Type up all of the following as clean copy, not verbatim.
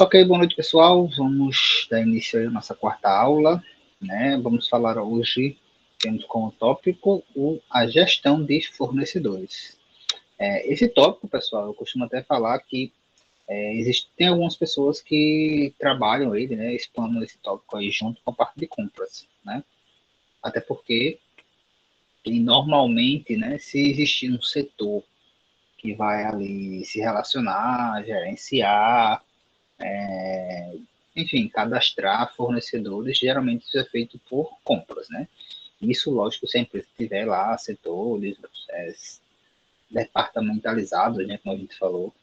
Ok, boa noite, pessoal. Vamos dar início à nossa quarta aula, né? Vamos falar hoje, temos como tópico a gestão de fornecedores. Esse tópico, pessoal, eu costumo até falar que tem algumas pessoas que trabalham ele, né? Explanam esse tópico aí junto com a parte de compras, né? Até porque, normalmente, né, se existir um setor que vai ali se relacionar, gerenciar, enfim, cadastrar fornecedores, geralmente isso é feito por compras, né? Isso, lógico, se a empresa tiver lá setores departamentalizados, né, como a gente falou,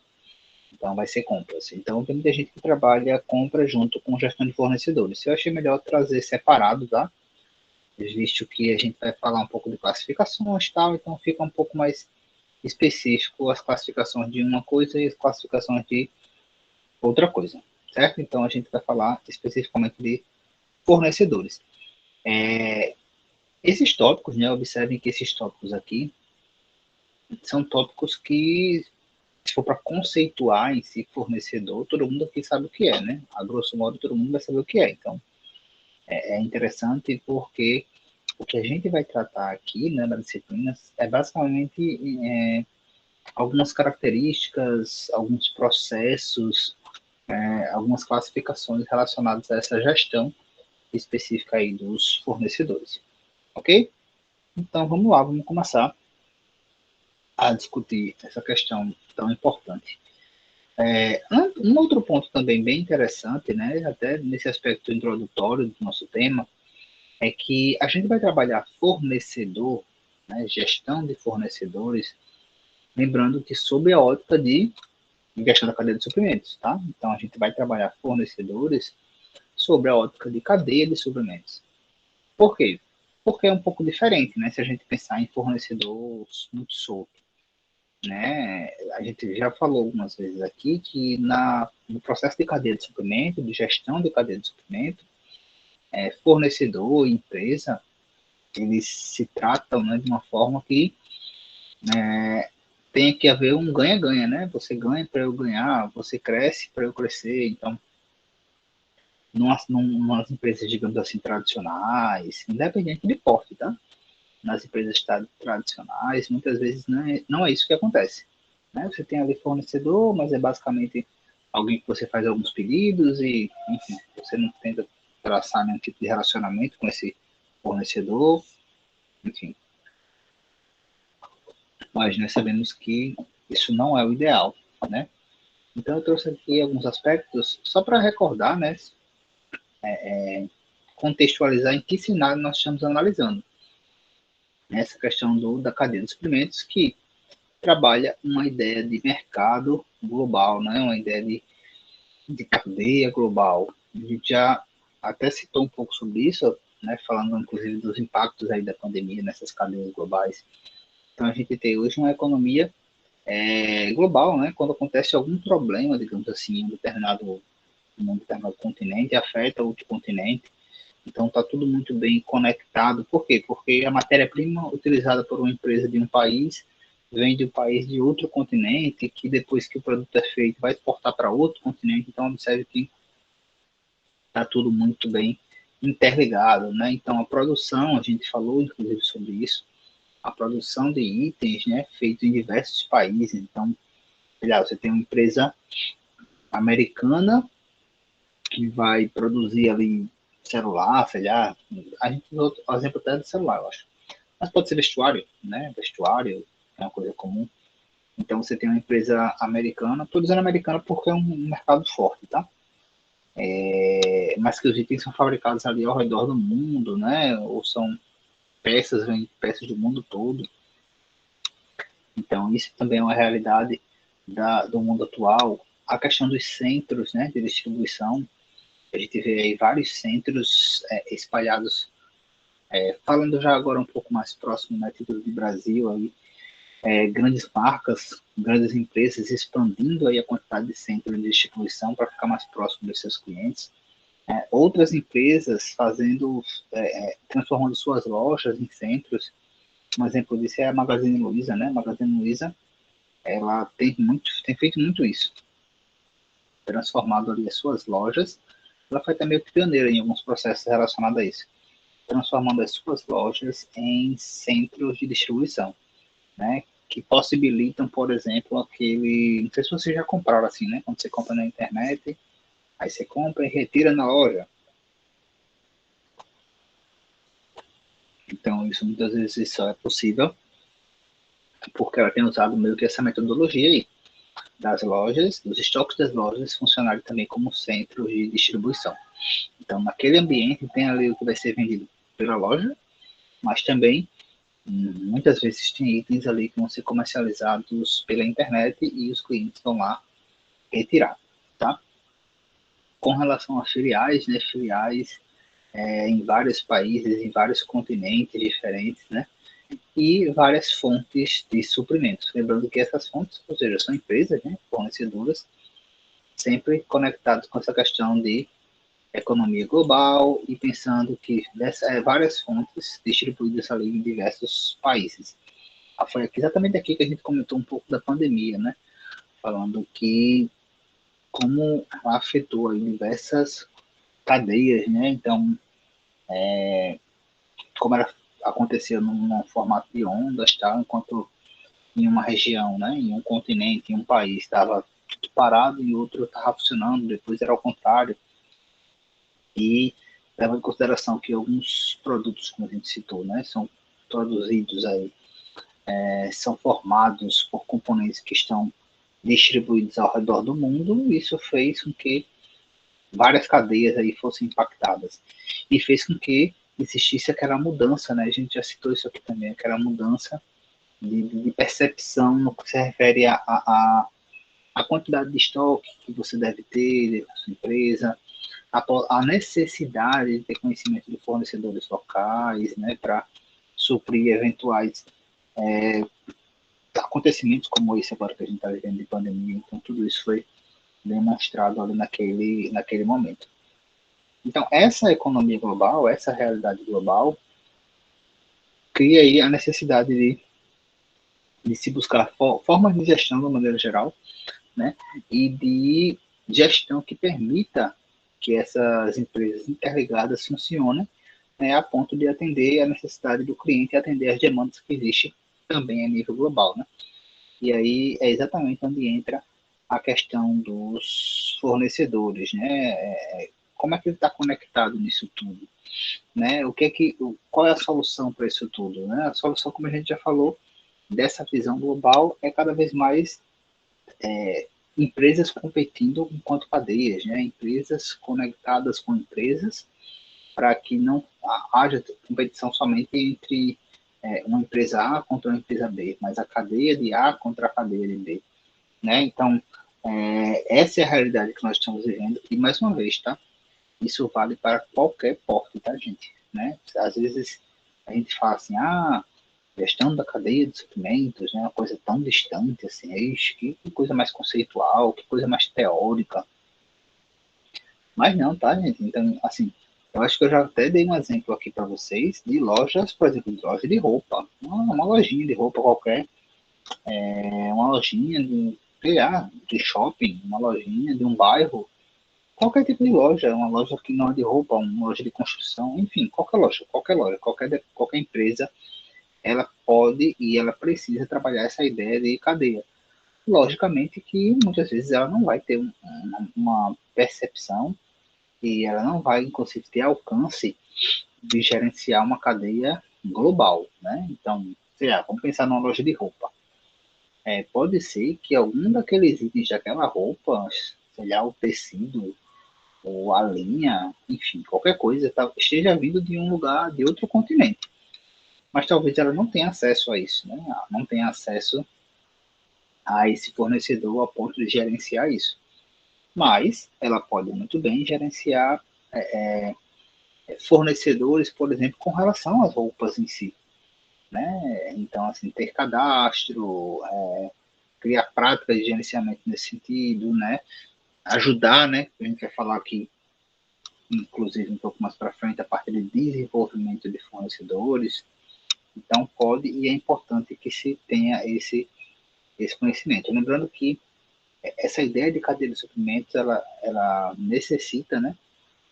então vai ser compras. Então tem muita gente que trabalha compra junto com gestão de fornecedores. Eu achei melhor trazer separado, tá? Visto que a gente vai falar um pouco de classificações e tal, então fica um pouco mais específico as classificações de uma coisa e as classificações de outra coisa, certo? Então a gente vai falar especificamente de fornecedores. Esses tópicos, né, observem que esses tópicos aqui são tópicos que, se for para conceituar em si fornecedor, todo mundo aqui sabe o que é, né? A grosso modo, todo mundo vai saber o que é. Então, é interessante porque o que a gente vai tratar aqui, né, na disciplina, é basicamente algumas características, alguns processos, algumas classificações relacionadas a essa gestão específica aí dos fornecedores, ok? Então, vamos lá, vamos começar a discutir essa questão tão importante. Um outro ponto também bem interessante, né, até nesse aspecto introdutório do nosso tema, é que a gente vai trabalhar fornecedor, né, gestão de fornecedores, lembrando que sob a ótica de gestão da cadeia de suprimentos, tá? Então a gente vai trabalhar fornecedores sobre a ótica de cadeia de suprimentos. Por quê? Porque é um pouco diferente, né? Se a gente pensar em fornecedor muito solto, né? A gente já falou algumas vezes aqui que no processo de cadeia de suprimento, de gestão de cadeia de suprimento, fornecedor e empresa, eles se tratam, né, de uma forma que tem que haver um ganha-ganha, né? Você ganha para eu ganhar, você cresce para eu crescer. Então, numas empresas, digamos assim, tradicionais, independente de porte, tá? Nas empresas tradicionais, muitas vezes não é isso que acontece. Né? Você tem ali fornecedor, mas é basicamente alguém que você faz alguns pedidos e, enfim, você não tenta traçar nenhum tipo de relacionamento com esse fornecedor, enfim. Mas nós sabemos que isso não é o ideal, né? Então eu trouxe aqui alguns aspectos só para recordar, né? Contextualizar em que cenário nós estamos analisando. Essa questão da cadeia de suprimentos que trabalha uma ideia de mercado global, né? Uma ideia de cadeia global. A gente já até citou um pouco sobre isso, né? Falando inclusive dos impactos aí da pandemia nessas cadeias globais. Então a gente tem hoje uma economia global, né? Quando acontece algum problema, digamos assim, em um determinado continente, afeta outro continente. Então está tudo muito bem conectado. Por quê? Porque a matéria-prima utilizada por uma empresa de um país vem de um país de outro continente, que depois que o produto é feito vai exportar para outro continente. Então observe que está tudo muito bem interligado, né? Então a produção, a gente falou inclusive sobre isso, a produção de itens, né, feito em diversos países. Então, você tem uma empresa americana que vai produzir ali celular, sei lá, a gente usou o exemplo até de celular, eu acho. Mas pode ser vestuário, né? Vestuário é uma coisa comum. Então você tem uma empresa americana, estou dizendo americana porque é um mercado forte, tá? Mas que os itens são fabricados ali ao redor do mundo, né? Ou são peças, vêm peças do mundo todo. Então isso também é uma realidade do mundo atual. A questão dos centros, né, de distribuição, a gente vê aí vários centros espalhados. Falando já agora um pouco mais próximo, né, título de Brasil, aí, grandes marcas, grandes empresas expandindo aí a quantidade de centros de distribuição para ficar mais próximo dos seus clientes. Outras empresas transformando suas lojas em centros. Um exemplo disso é a Magazine Luiza, né? A Magazine Luiza, ela tem feito muito isso. transformado ali as suas lojas. Ela foi até meio que pioneira em alguns processos relacionados a isso, transformando as suas lojas em centros de distribuição, né? Que possibilitam, por exemplo, aquele... Não sei se vocês já compraram assim, né? Quando você compra na internet, aí você compra e retira na loja. Então, isso muitas vezes só é possível porque ela tem usado meio que essa metodologia aí das lojas, dos estoques das lojas funcionarem também como centro de distribuição. Então, naquele ambiente tem ali o que vai ser vendido pela loja, mas também muitas vezes tem itens ali que vão ser comercializados pela internet e os clientes vão lá retirar, tá? Com relação a filiais, né, filiais em vários países, em vários continentes diferentes, né, e várias fontes de suprimentos. Lembrando que essas fontes, ou seja, são empresas, né, fornecedoras, sempre conectadas com essa questão de economia global e pensando que várias fontes distribuídas ali em diversos países. Foi aqui, exatamente aqui que a gente comentou um pouco da pandemia, né? Falando que como ela afetou aí diversas cadeias, né? Então, como era, acontecia num formato de ondas, tá? Enquanto em uma região, né? Em um continente, em um país, estava tudo parado e outro estava funcionando, depois era ao contrário. E leva em consideração que alguns produtos, como a gente citou, né? São produzidos aí, são formados por componentes que estão distribuídos ao redor do mundo, isso fez com que várias cadeias aí fossem impactadas e fez com que existisse aquela mudança, né? A gente já citou isso aqui também, aquela mudança de percepção no que se refere a quantidade de estoque que você deve ter na sua empresa, a necessidade de ter conhecimento de fornecedores locais, né, para suprir eventuais acontecimentos como esse agora que a gente está vivendo de pandemia. Então, tudo isso foi demonstrado ali naquele momento. Então, essa economia global, essa realidade global, cria aí a necessidade de se buscar formas de gestão, de uma maneira geral, né, e de gestão que permita que essas empresas interligadas funcionem, né, a ponto de atender a necessidade do cliente e atender as demandas que existem também a nível global, né? E aí é exatamente onde entra a questão dos fornecedores, né? Como é que ele está conectado nisso tudo, né? Qual é a solução para isso tudo, né? A solução, como a gente já falou, dessa visão global é cada vez mais empresas competindo enquanto cadeias, né? Empresas conectadas com empresas para que não haja competição somente entre uma empresa A contra uma empresa B, mas a cadeia de A contra a cadeia de B, né? Então, essa é a realidade que nós estamos vivendo e, mais uma vez, tá? Isso vale para qualquer porte, tá, gente? Né? Às vezes a gente fala assim, gestão da cadeia de suprimentos, né? Uma coisa tão distante assim, que coisa mais conceitual, que coisa mais teórica. Mas não, tá, gente? Então, assim, eu acho que eu já até dei um exemplo aqui para vocês de lojas, por exemplo, de loja de roupa. Uma lojinha de roupa qualquer, uma lojinha de shopping, uma lojinha de um bairro, qualquer tipo de loja, uma loja que não é de roupa, uma loja de construção, enfim, qualquer empresa, ela pode e ela precisa trabalhar essa ideia de cadeia. Logicamente que muitas vezes ela não vai ter uma percepção e ela não vai, inclusive, ter alcance de gerenciar uma cadeia global, né? Então, sei lá, vamos pensar numa loja de roupa. Pode ser que algum daqueles itens daquela roupa, sei lá, o tecido, ou a linha, enfim, qualquer coisa, esteja vindo de um lugar, de outro continente. Mas talvez ela não tenha acesso a isso, né? Ela não tenha acesso a esse fornecedor a ponto de gerenciar isso. Mas ela pode muito bem gerenciar fornecedores, por exemplo, com relação às roupas em si, né? Então, assim, ter cadastro, criar práticas de gerenciamento nesse sentido, né? Ajudar, né? A gente vai falar aqui, inclusive um pouco mais para frente, a parte de desenvolvimento de fornecedores. Então, pode e é importante que se tenha esse conhecimento. Lembrando que essa ideia de cadeia de suprimentos, ela necessita, né,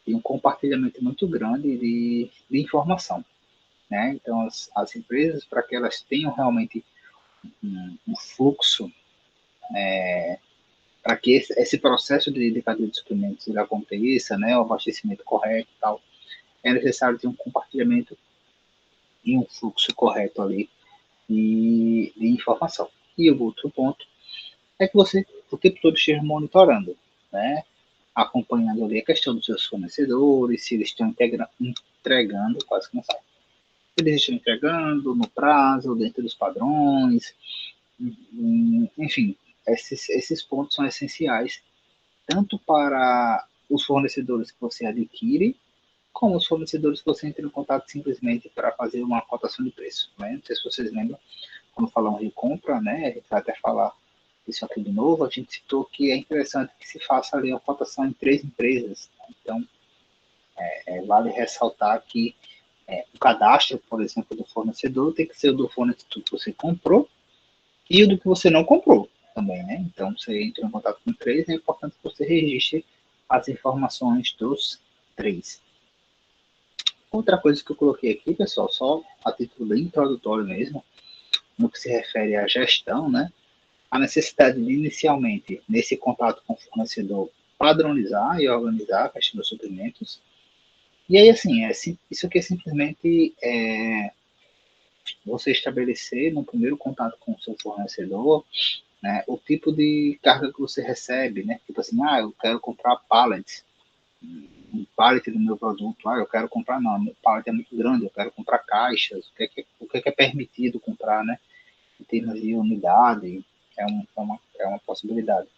de um compartilhamento muito grande de informação, né? Então, as empresas, para que elas tenham realmente um fluxo, para que esse processo de cadeia de suprimentos ele aconteça, né, o abastecimento correto e tal, é necessário ter um compartilhamento e um fluxo correto ali de informação. E o outro ponto é que você o tempo todo esteja monitorando, né, acompanhando ali a questão dos seus fornecedores, se eles estão entregando, quase que não sai, se eles estão entregando no prazo, dentro dos padrões, enfim, esses pontos são essenciais tanto para os fornecedores que você adquire, como os fornecedores que você entra em contato simplesmente para fazer uma cotação de preço. Né? Não sei se vocês lembram, quando falamos de compra, né, a gente vai até falar isso aqui de novo, a gente citou que é interessante que se faça ali a cotação em 3 empresas. Né? Então, vale ressaltar que o cadastro, por exemplo, do fornecedor tem que ser o do fornecedor que você comprou e o do que você não comprou também, né? Então, você entra em contato com 3, é importante que você registre as informações dos 3. Outra coisa que eu coloquei aqui, pessoal, só a título bem introdutório mesmo, no que se refere à gestão, né? A necessidade de, inicialmente, nesse contato com o fornecedor, padronizar e organizar a questão dos suprimentos. E aí, assim, isso aqui é simplesmente você estabelecer, no primeiro contato com o seu fornecedor, né, o tipo de carga que você recebe, né? Tipo assim, eu quero comprar pallets, um pallet do meu produto, eu quero comprar, não, meu pallet é muito grande, eu quero comprar caixas, o que é permitido comprar, né? Em termos de unidade, é uma possibilidade.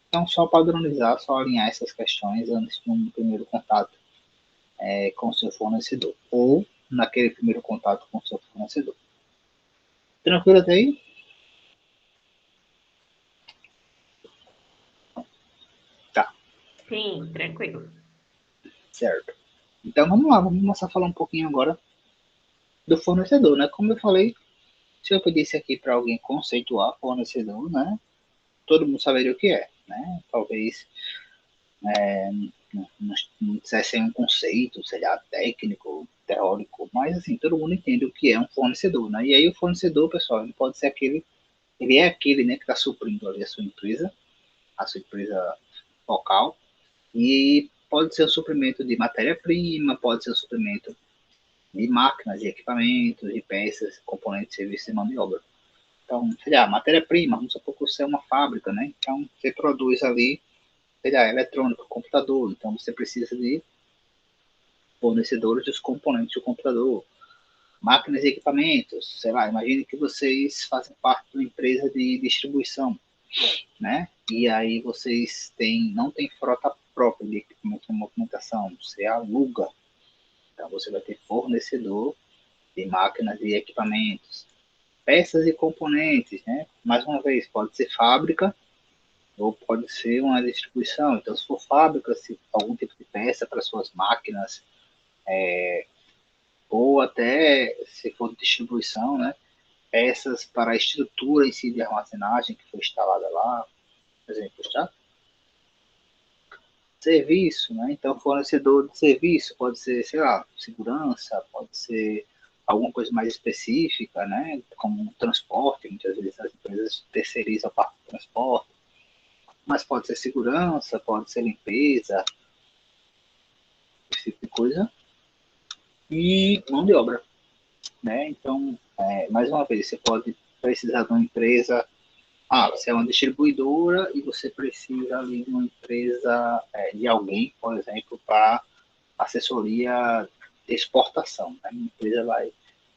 Então, só padronizar, só alinhar essas questões antes de um primeiro contato com o seu fornecedor, ou naquele primeiro contato com o seu fornecedor. Tranquilo até aí? Tá. Sim, tranquilo. Certo. Então vamos lá, vamos começar a falar um pouquinho agora do fornecedor, né? Como eu falei, se eu pedisse aqui para alguém conceituar fornecedor, né? Todo mundo saberia o que é, né? Talvez não dissessem um conceito, sei lá, técnico, teórico, mas assim, todo mundo entende o que é um fornecedor, né? E aí o fornecedor, pessoal, ele pode ser ele é aquele, né, que está suprindo ali a sua empresa local, e pode ser o suprimento de matéria-prima, pode ser o suprimento de máquinas, de equipamentos, de peças, componentes, serviços e mão de obra. Então, sei lá, matéria-prima, vamos supor que você é uma fábrica, né? Então, você produz ali, sei lá, eletrônico, computador, então você precisa de fornecedores dos componentes do computador, máquinas e equipamentos, sei lá, imagine que vocês fazem parte de uma empresa de distribuição, né? E aí vocês não têm frota própria de equipamento de movimentação, você aluga. Então você vai ter fornecedor de máquinas e equipamentos, peças e componentes, né? Mais uma vez, pode ser fábrica ou pode ser uma distribuição. Então, se for fábrica, se algum tipo de peça para suas máquinas, ou até se for distribuição, né? Peças para a estrutura em si de armazenagem que foi instalada lá, por exemplo, tá? Serviço, né? Então, fornecedor de serviço pode ser, sei lá, segurança, pode ser alguma coisa mais específica, né? Como transporte, muitas vezes as empresas terceirizam a parte do transporte, mas pode ser segurança, pode ser limpeza, esse tipo de coisa, e mão de obra, né? Então, mais uma vez, você pode precisar de uma empresa, você é uma distribuidora e você precisa ali de uma empresa, de alguém, por exemplo, para assessoria de exportação. Né? A empresa vai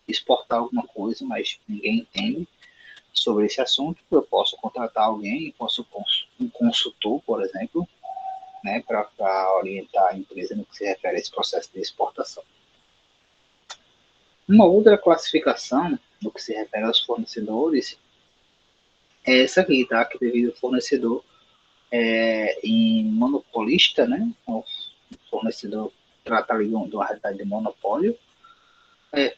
exportar alguma coisa, mas ninguém entende sobre esse assunto. Eu posso contratar alguém, posso um consultor, por exemplo, né, para orientar a empresa no que se refere a esse processo de exportação. Uma outra classificação no que se refere aos fornecedores é essa aqui, tá? Que devido ao fornecedor em monopolista, né? O fornecedor trata ali de uma realidade de monopólio,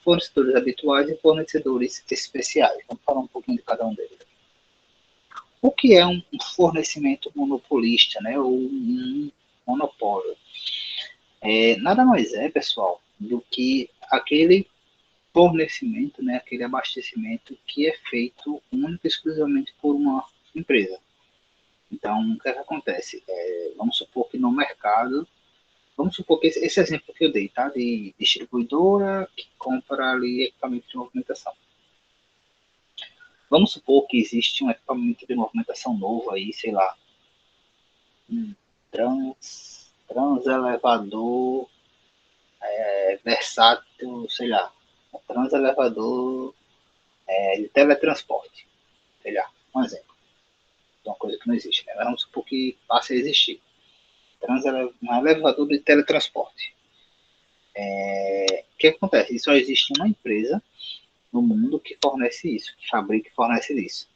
fornecedores habituais e fornecedores especiais. Vamos falar um pouquinho de cada um deles. O que é um fornecimento monopolista, né, ou um monopólio? Nada mais é, pessoal, do que aquele fornecimento, né, aquele abastecimento que é feito única e exclusivamente por uma empresa. Então, o que, é que acontece? Vamos supor que no mercado, vamos supor que esse exemplo que eu dei, tá, de distribuidora que compra ali equipamento de movimentação. Vamos supor que existe um equipamento de movimentação novo aí, sei lá, um transelevador versátil, sei lá, um transelevador de teletransporte, sei lá, um exemplo, de uma coisa que não existe, né? Mas vamos supor que passe a existir. Um elevador de teletransporte. O que acontece? Só existe uma empresa no mundo que fornece isso, que fabrica e fornece isso.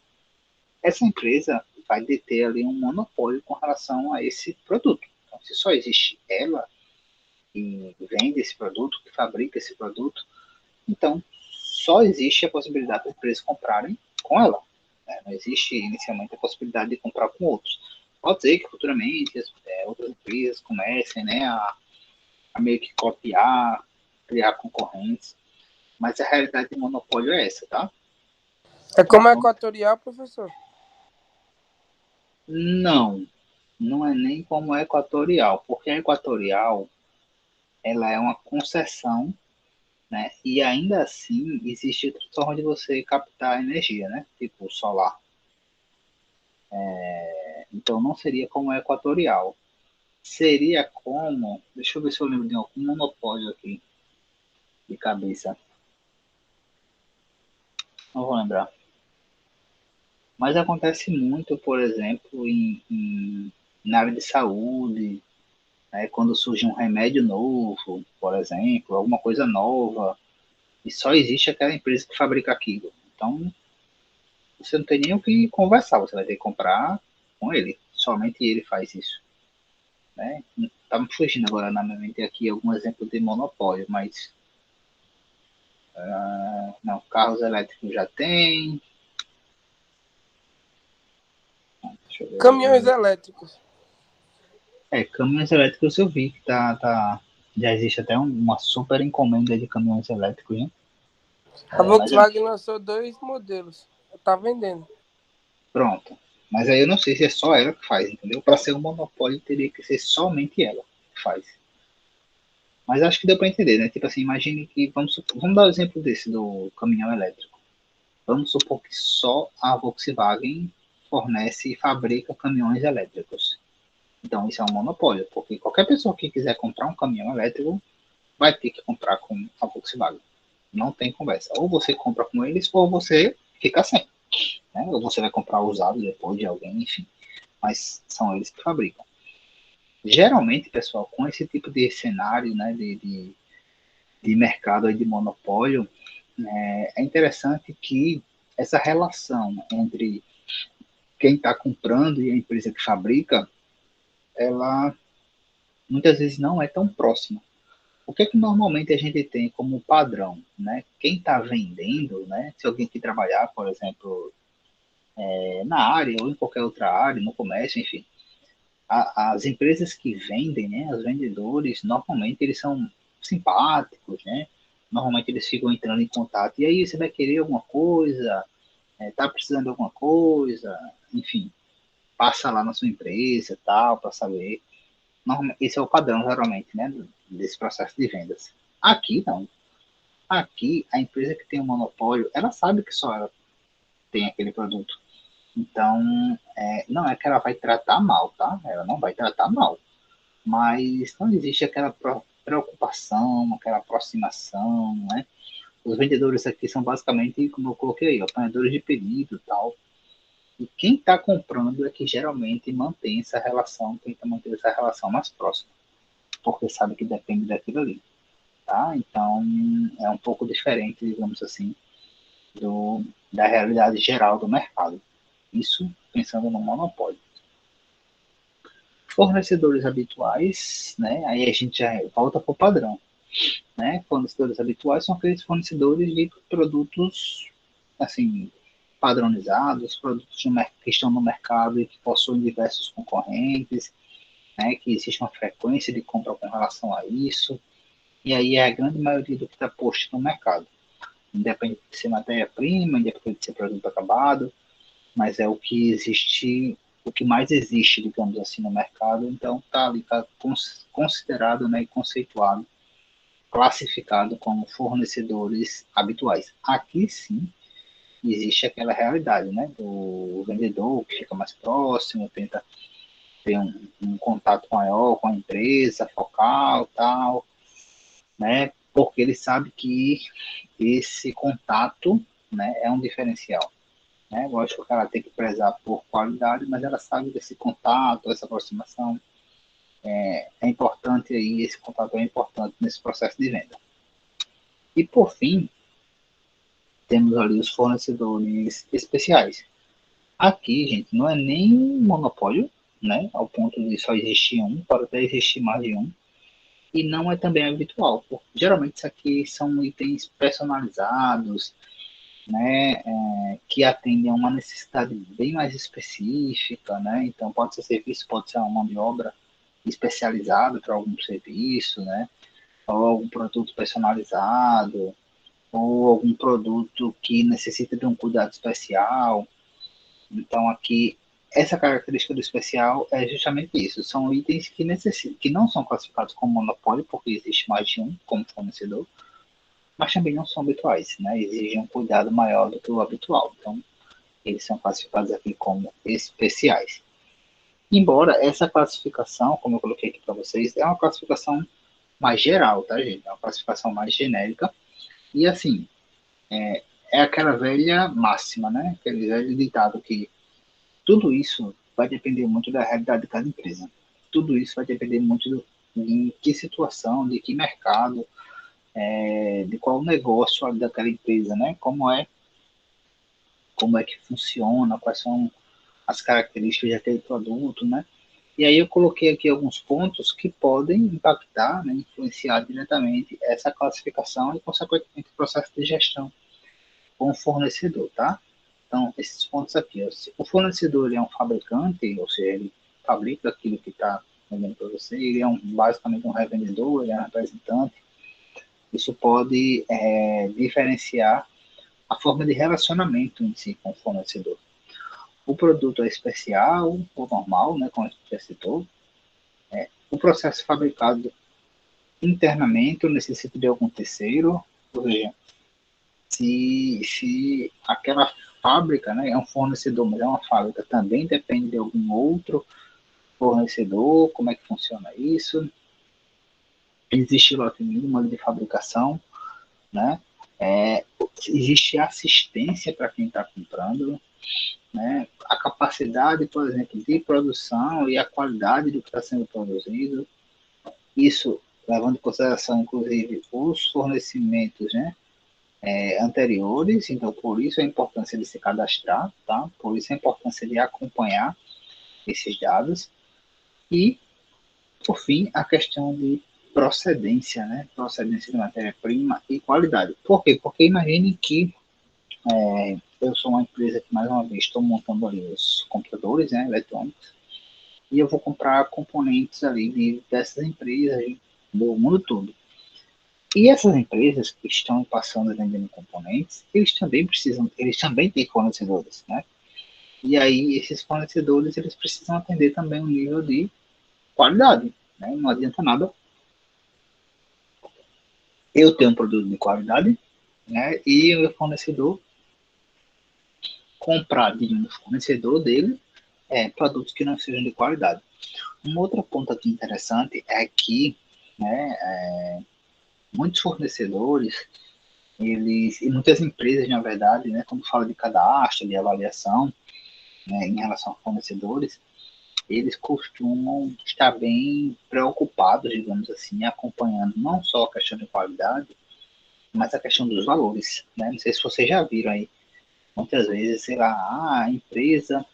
Essa empresa vai deter ali um monopólio com relação a esse produto. Então, se só existe ela que vende esse produto, que fabrica esse produto, então só existe a possibilidade das empresas comprarem com ela. Né? Não existe inicialmente a possibilidade de comprar com outros. Pode ser que futuramente outras empresas comecem, né, a meio que copiar, criar concorrentes, mas a realidade do monopólio é essa, tá? É como a Equatorial, professor? Não, não é nem como a Equatorial, porque a Equatorial ela é uma concessão, né? E ainda assim existe outra forma de você captar energia, né? Tipo solar. Então não seria como a Equatorial. Seria como, deixa eu ver se eu lembro de algum monopólio aqui de cabeça. Não vou lembrar. Mas acontece muito, por exemplo, na área de saúde, né, quando surge um remédio novo, por exemplo, alguma coisa nova, e só existe aquela empresa que fabrica aquilo. Então, você não tem nem o que conversar, você vai ter que comprar com ele. Somente ele faz isso. Né? Tá me fugindo agora na minha mente aqui algum exemplo de monopólio, mas não, carros elétricos já tem. Deixa eu ver. Caminhões elétricos. Caminhões elétricos eu vi que já existe até uma super encomenda de caminhões elétricos, né? A Volkswagen lançou 2 modelos. Tá vendendo. Pronto. Mas aí eu não sei se é só ela que faz, entendeu? Para ser um monopólio teria que ser somente ela que faz. Mas acho que deu para entender, né? Tipo assim, imagine que vamos dar o um exemplo desse do caminhão elétrico. Vamos supor que só a Volkswagen fornece e fabrica caminhões elétricos. Então isso é um monopólio, porque qualquer pessoa que quiser comprar um caminhão elétrico vai ter que comprar com a Volkswagen. Não tem conversa. Ou você compra com eles, ou você fica sem. Né? Ou você vai comprar usado depois de alguém, enfim. Mas são eles que fabricam. Geralmente, pessoal, com esse tipo de cenário, né, de mercado, de monopólio, é interessante que essa relação entre quem está comprando e a empresa que fabrica, ela muitas vezes não é tão próxima. O que é que normalmente a gente tem como padrão, né? Quem está vendendo, né? Se alguém que trabalhar, por exemplo, na área ou em qualquer outra área, no comércio, enfim, as empresas que vendem, né? Os vendedores, normalmente eles são simpáticos, né? Normalmente eles ficam entrando em contato. E aí, você vai querer alguma coisa? Tá precisando de alguma coisa? Enfim, passa lá na sua empresa, tal, para saber. Esse é o padrão, geralmente, né? Desse processo de vendas. Aqui, não. Aqui, a empresa que tem o monopólio, ela sabe que só ela tem aquele produto. Então, não é que ela vai tratar mal, tá? Ela não vai tratar mal. Mas não existe aquela preocupação, aquela aproximação, né? Os vendedores aqui são basicamente, como eu coloquei aí, apanhadores de pedido e tal. E quem está comprando é que geralmente mantém essa relação, tenta manter essa relação mais próxima, porque sabe que depende daquilo ali. Tá? Então, é um pouco diferente, digamos assim, da realidade geral do mercado. Isso pensando no monopólio. Fornecedores habituais, né? Aí a gente já volta para o padrão. Né? Fornecedores habituais são aqueles fornecedores de produtos, assim, padronizados, produtos que estão no mercado e que possuem diversos concorrentes, né, que existe uma frequência de compra com relação a isso, e aí é a grande maioria do que está posto no mercado. Independente de ser matéria-prima, independente de ser produto acabado, mas é o que existe, o que mais existe, digamos assim, no mercado, então está ali, está considerado, né, e conceituado, classificado como fornecedores habituais. Aqui sim existe aquela realidade, né, do vendedor que fica mais próximo, tenta ter um contato maior com a empresa focal, tal, né, porque ele sabe que esse contato, né, é um diferencial. Né? Lógico que ela tem que prezar por qualidade, mas ela sabe que esse contato, essa aproximação é importante aí, esse contato é importante nesse processo de venda. E por fim, temos ali os fornecedores especiais. Aqui, gente, não é nem monopólio, né, ao ponto de só existir um, pode até existir mais de um, e não é também habitual, porque geralmente isso aqui são itens personalizados, né, que atendem a uma necessidade bem mais específica, né, então pode ser serviço, pode ser uma mão de obra especializada para algum serviço, né, ou algum produto personalizado, ou algum produto que necessita de um cuidado especial. Então aqui essa característica do especial é justamente isso, são itens que necessitam, que não são classificados como monopólio, porque existe mais de um como fornecedor, mas também não são habituais, né? Exigem um cuidado maior do que o habitual. Então, eles são classificados aqui como especiais. Embora essa classificação, como eu coloquei aqui para vocês, é uma classificação mais geral, tá, gente? É uma classificação mais genérica. E, assim, é aquela velha máxima, né? Aquele velho ditado que tudo isso vai depender muito da realidade de cada empresa. Tudo isso vai depender muito de que situação, de que mercado, de qual negócio ali daquela empresa, né? Como é que funciona, quais são as características daquele produto, né? E aí eu coloquei aqui alguns pontos que podem impactar, né, influenciar diretamente essa classificação e, consequentemente, o processo de gestão com o fornecedor, tá? Então, esses pontos aqui. O fornecedor é um fabricante, ou seja, ele fabrica aquilo que está vendendo para você, ele é basicamente um revendedor, ele é um representante. Isso pode diferenciar a forma de relacionamento em si com o fornecedor. O produto é especial ou normal, né, como a gente já citou. O processo fabricado internamente ou necessita de algum terceiro, ou seja, se aquela fábrica, né, é um fornecedor, mas é uma fábrica, também depende de algum outro fornecedor, como é que funciona isso? Existe lote mínimo de fabricação, né? Existe assistência para quem está comprando, né? A capacidade, por exemplo, de produção e a qualidade do que está sendo produzido, isso levando em consideração, inclusive, os fornecimentos, né, anteriores, então por isso a importância de se cadastrar, tá? Por isso a importância de acompanhar esses dados e, por fim, a questão de procedência, né? Procedência de matéria-prima e qualidade. Por quê? Porque imagine que eu sou uma empresa que, mais uma vez, estou montando ali os computadores, né, eletrônicos, e eu vou comprar componentes ali dessas empresas do mundo todo. E essas empresas que estão passando e vendendo componentes, eles também têm fornecedores, né? E aí esses fornecedores, eles precisam atender também um nível de qualidade, né? Não adianta nada eu ter um produto de qualidade, né? E o meu fornecedor comprar de um fornecedor dele produtos que não sejam de qualidade. Um outro ponto aqui interessante é que, né, muitos fornecedores, e muitas empresas, na verdade, né, quando fala de cadastro, de avaliação, né, em relação a fornecedores, eles costumam estar bem preocupados, digamos assim, acompanhando não só a questão de qualidade, mas a questão dos valores, né? Não sei se vocês já viram aí, muitas vezes, sei lá, a empresa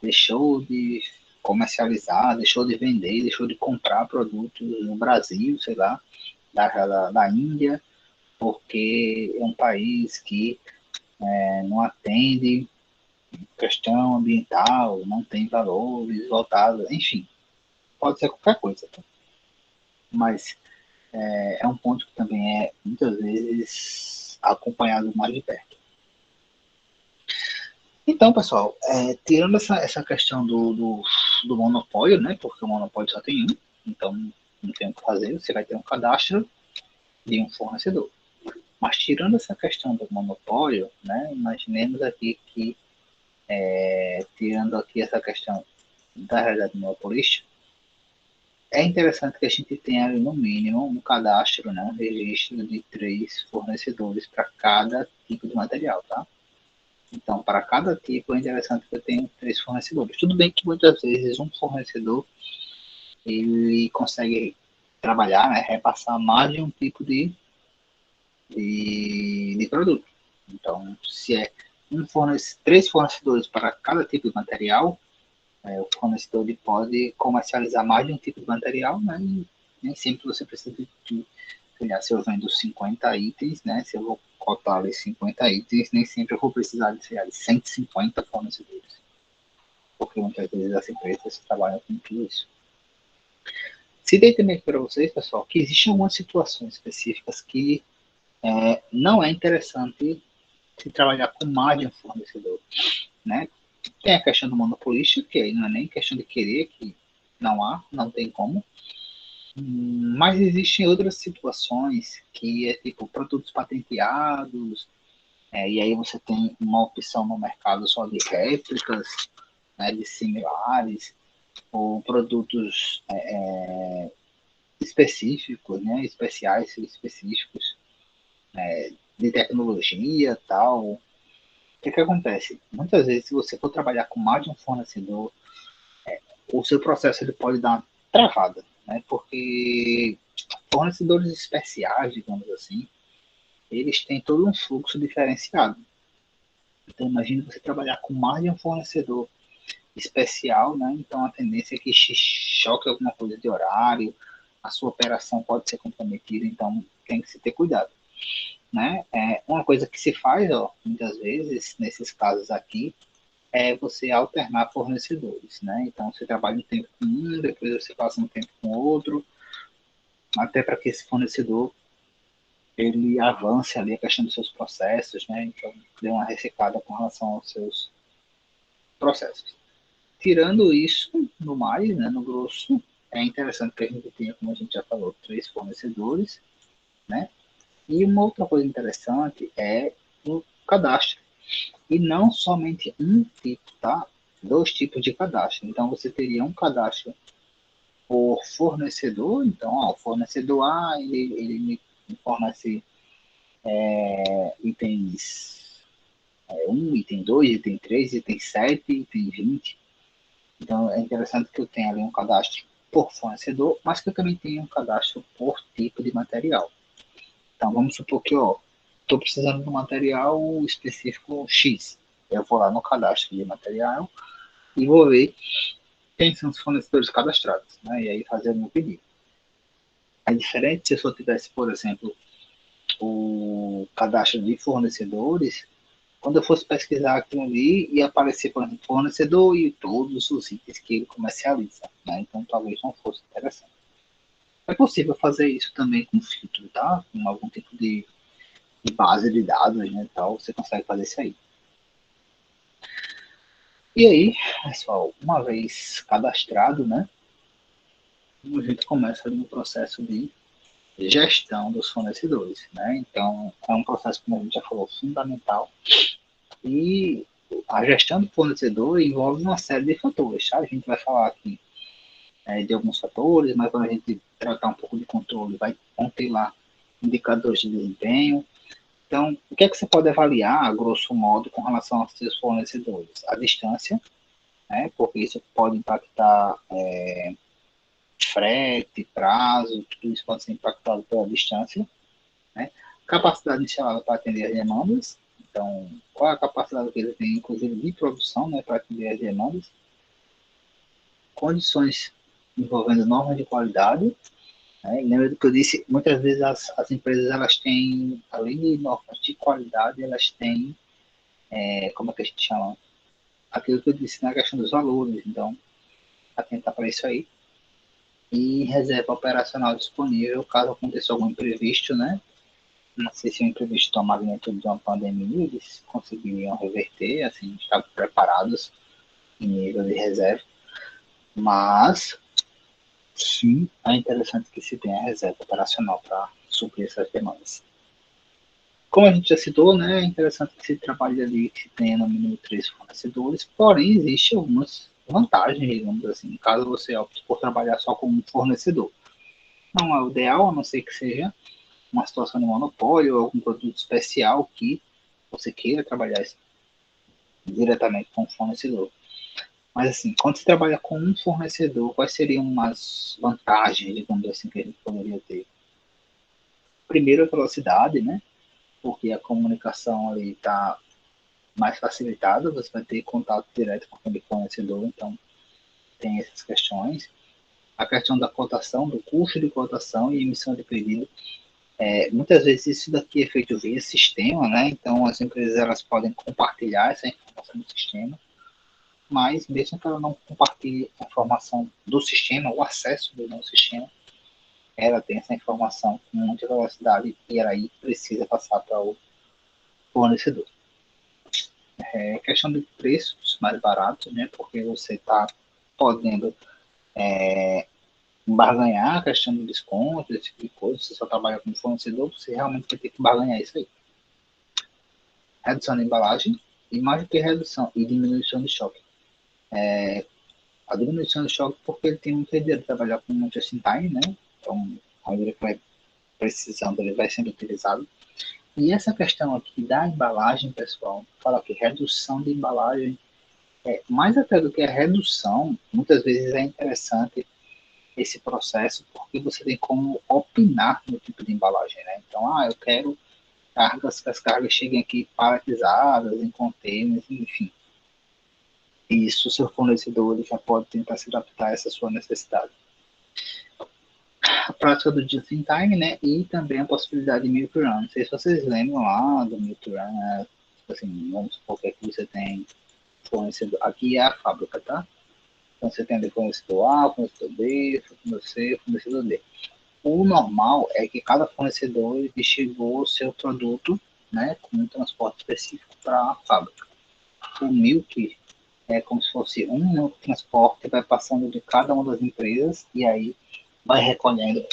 deixou de comercializar, deixou de vender, deixou de comprar produtos no Brasil, sei lá, da Índia, porque é um país que não atende questão ambiental, não tem valores voltados, enfim, pode ser qualquer coisa, tá? Mas é um ponto que também é muitas vezes acompanhado mais de perto. Então, pessoal, tirando essa questão do monopólio, né? Porque o monopólio só tem um, então não tem o que fazer, você vai ter um cadastro de um fornecedor. Mas tirando essa questão do monopólio, né? Imaginemos aqui que, tirando aqui essa questão da realidade monopolista, é interessante que a gente tenha ali, no mínimo, um cadastro, né? Um registro de 3 fornecedores para cada tipo de material, tá? Então, para cada tipo, é interessante que eu tenha 3 fornecedores. Tudo bem que muitas vezes um fornecedor ele consegue trabalhar, né, repassar mais de um tipo de produto. Então, se é 3 fornecedores para cada tipo de material, o fornecedor pode comercializar mais de um tipo de material, né, e nem sempre você precisa de se eu vendo 50 itens, né, se eu vou cotar ali 50 itens, nem sempre eu vou precisar de 150 fornecedores, porque muitas vezes as empresas trabalham com tudo isso. Citei também para vocês, pessoal, que existem algumas situações específicas que não é interessante se trabalhar com mais de um fornecedor, né? Tem a questão do monopolista, que aí não é nem questão de querer, que não tem como. Mas existem outras situações que é tipo produtos patenteados, e aí você tem uma opção no mercado só de réplicas, né, de similares, ou produtos específicos, né, especiais, específicos, de tecnologia tal. O que acontece? Muitas vezes, se você for trabalhar com mais de um fornecedor, o seu processo ele pode dar uma travada, né, porque fornecedores especiais, digamos assim, eles têm todo um fluxo diferenciado. Então, imagine você trabalhar com mais de um fornecedor especial, né? Então, a tendência é que choque alguma coisa de horário, a sua operação pode ser comprometida, então tem que se ter cuidado, né? Uma coisa que se faz, ó, muitas vezes, nesses casos aqui, é você alternar fornecedores, né? Então, você trabalha um tempo com um, depois você passa um tempo com outro, até para que esse fornecedor ele avance ali a questão dos seus processos, né? Então, dê uma ressecada com relação aos seus processos. Tirando isso, no mais, né, no grosso, é interessante que a gente tenha, como a gente já falou, 3 fornecedores, né? E uma outra coisa interessante é o cadastro. E não somente um tipo, tá? 2 tipos de cadastro. Então, você teria um cadastro por fornecedor. Então, ó, o fornecedor A, ele me fornece itens 1, item 2, item 3, item 7, item 20. Então, é interessante que eu tenha ali um cadastro por fornecedor, mas que eu também tenha um cadastro por tipo de material. Então, vamos supor que estou precisando de um material específico X. Eu vou lá no cadastro de material e vou ver quem são os fornecedores cadastrados, né? E aí fazer o meu pedido. É diferente se eu só tivesse, por exemplo, o cadastro de fornecedores. Quando eu fosse pesquisar aquilo ali, ia aparecer, por exemplo, fornecedor e todos os itens que ele comercializa, né? Então, talvez não fosse interessante. É possível fazer isso também com filtro, tá? Com algum tipo de base de dados, né? Tal, você consegue fazer isso aí. E aí, pessoal, uma vez cadastrado, né? A gente começa ali no processo de gestão dos fornecedores, né? Então, é um processo, como a gente já falou, fundamental. E a gestão do fornecedor envolve uma série de fatores, tá? A gente vai falar aqui de alguns fatores, mas quando a gente tratar um pouco de controle, vão ter lá indicadores de desempenho. Então, o que é que você pode avaliar, a grosso modo, com relação aos seus fornecedores? A distância, né? Porque isso pode impactar frete, prazo, tudo isso pode ser impactado pela distância, né? Capacidade instalada para atender as demandas. Então, qual é a capacidade que ele tem, inclusive, de produção, né, para atender as demandas? Condições envolvendo normas de qualidade, né? E lembra do que eu disse, muitas vezes as empresas, elas têm, além de normas de qualidade, elas têm como é que a gente chama? Aquilo que eu disse na questão dos valores, então, atentar para isso aí. E reserva operacional disponível caso aconteça algum imprevisto, né? Não sei se o imprevisto é a magnitude de uma pandemia, eles conseguiriam reverter, assim, estar preparados em nível de reserva, mas sim, é interessante que se tenha reserva operacional para suprir essas demandas. Como a gente já citou, né, é interessante que se trabalhe ali, que se tenha no mínimo 3 fornecedores, porém existem algumas vantagens, digamos assim, caso você opte por trabalhar só com um fornecedor. Não é o ideal, a não ser que seja uma situação de monopólio ou algum produto especial que você queira trabalhar diretamente com o fornecedor. Mas assim, quando você trabalha com um fornecedor, quais seriam umas vantagens, digamos assim, que a gente poderia ter? Primeiro, a velocidade, né? Porque a comunicação ali está mais facilitada, você vai ter contato direto com aquele fornecedor, então tem essas questões. A questão da cotação, do custo de cotação e emissão de pedido. Muitas vezes isso daqui é feito via sistema, né? Então as empresas elas podem compartilhar essa informação no sistema, mas mesmo que ela não compartilhe a informação do sistema, o acesso do nosso sistema, ela tem essa informação com muita velocidade e ela aí precisa passar para o fornecedor. Questão de preços mais baratos, né? Porque você está podendo barganhar a questão do desconto, esse tipo de coisa. Você só trabalha com fornecedor, você realmente vai ter que barganhar isso aí. Redução da embalagem e mais do que redução e diminuição de choque. A diminuição do choque porque ele tem muita ideia de trabalhar com um just in time, né? Então, quando ele vai precisando, ele vai sendo utilizado. E essa questão aqui da embalagem, pessoal, fala que redução de embalagem, mais até do que a redução, muitas vezes é interessante esse processo, porque você tem como opinar no tipo de embalagem, né? Então, eu quero cargas, que as cargas cheguem aqui paletizadas, em containers, enfim. Isso, seu fornecedor ele já pode tentar se adaptar a essa sua necessidade. A prática do just in time, né? E também a possibilidade de milk run. Não sei se vocês lembram lá do milk run, né? Assim, vamos supor que aqui você tem fornecedor. Aqui é a fábrica, tá? Então você tem ali fornecedor A, fornecedor B, fornecedor C, fornecedor D. O normal é que cada fornecedor distribua o seu produto, né, com um transporte específico para a fábrica. O milk é como se fosse um transporte que vai passando de cada uma das empresas e aí vai recolhendo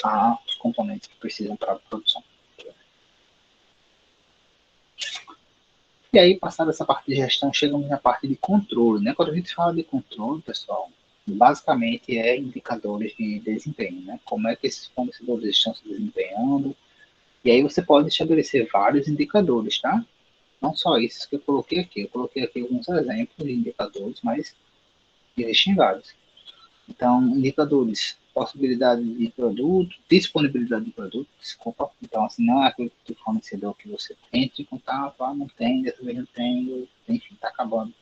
os componentes que precisam para a produção. E aí, passada essa parte de gestão, chegamos na parte de controle, né? Quando a gente fala de controle, pessoal, basicamente é indicadores de desempenho, né? Como é que esses fornecedores estão se desempenhando. E aí você pode estabelecer vários indicadores, tá? Não só esses que eu coloquei aqui. Eu coloquei aqui alguns exemplos de indicadores, mas existem vários. Então, indicadores, possibilidade de produto, disponibilidade de produto, desculpa. Então, assim, não é aquele tipo de fornecedor que você entra em contato, não tem, dessa vez não tem, enfim, está acabando.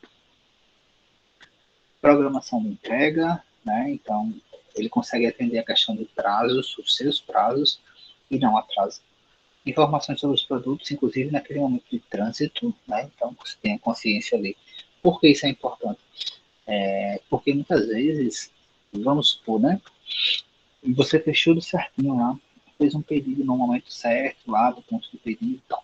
Programação de entrega, né? Então, ele consegue atender a questão de prazos, os seus prazos, e não atraso. Informações sobre os produtos, inclusive naquele momento de trânsito, né? Então, você tem a consciência ali. Por que isso é importante? Porque muitas vezes, vamos supor, né? Você fechou tudo certinho lá, fez um pedido no momento certo, lá do ponto de pedido e tal.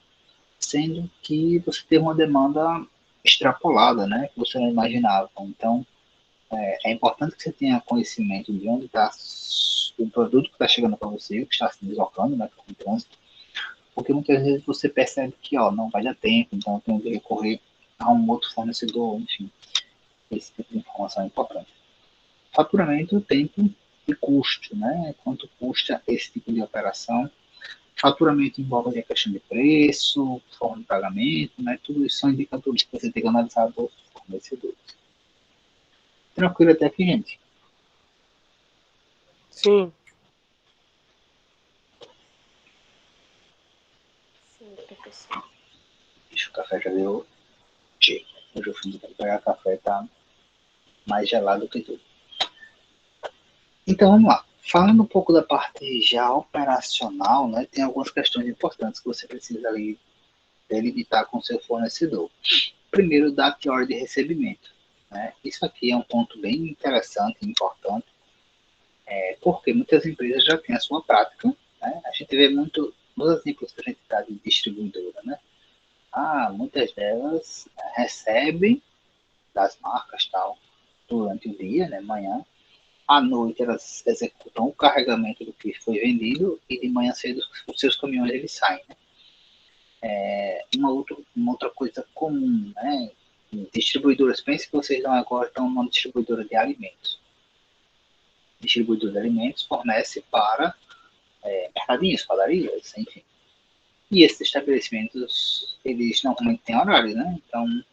Sendo que você teve uma demanda extrapolada, né? Que você não imaginava. Então, é importante que você tenha conhecimento de onde está o produto que está chegando para você, que está se deslocando, né? Com o trânsito. Porque muitas vezes você percebe que não vai dar tempo, então eu tenho que recorrer a um outro fornecedor, enfim. Esse tipo de informação é importante. Faturamento, tempo e custo, né? Quanto custa esse tipo de operação. Faturamento envolve a questão de preço, forma de pagamento, né? Tudo isso são indicadores que você tem que analisar dos fornecedores. Tranquilo até aqui, gente? Sim. Sim, professor. Ixi, o café já deu cheio. Hoje eu fui pegar café, tá mais gelado que tudo. Então vamos lá. Falando um pouco da parte já operacional, né, tem algumas questões importantes que você precisa ali delimitar com seu fornecedor. Primeiro, data e hora de recebimento. Né? Isso aqui é um ponto bem interessante e importante, porque muitas empresas já têm a sua prática. Né? A gente vê muito nos exemplos que a gente dá de distribuidora. Né? Muitas delas recebem das marcas tal durante o dia, né, manhã. À noite elas executam o carregamento do que foi vendido e de manhã cedo os seus caminhões eles saem. Né? Uma outra coisa comum, né? Distribuidoras, pense que vocês agora estão numa distribuidora de alimentos. Distribuidora de alimentos fornece para mercadinhos, padarias, enfim. E esses estabelecimentos, eles normalmente têm horário, né? Então,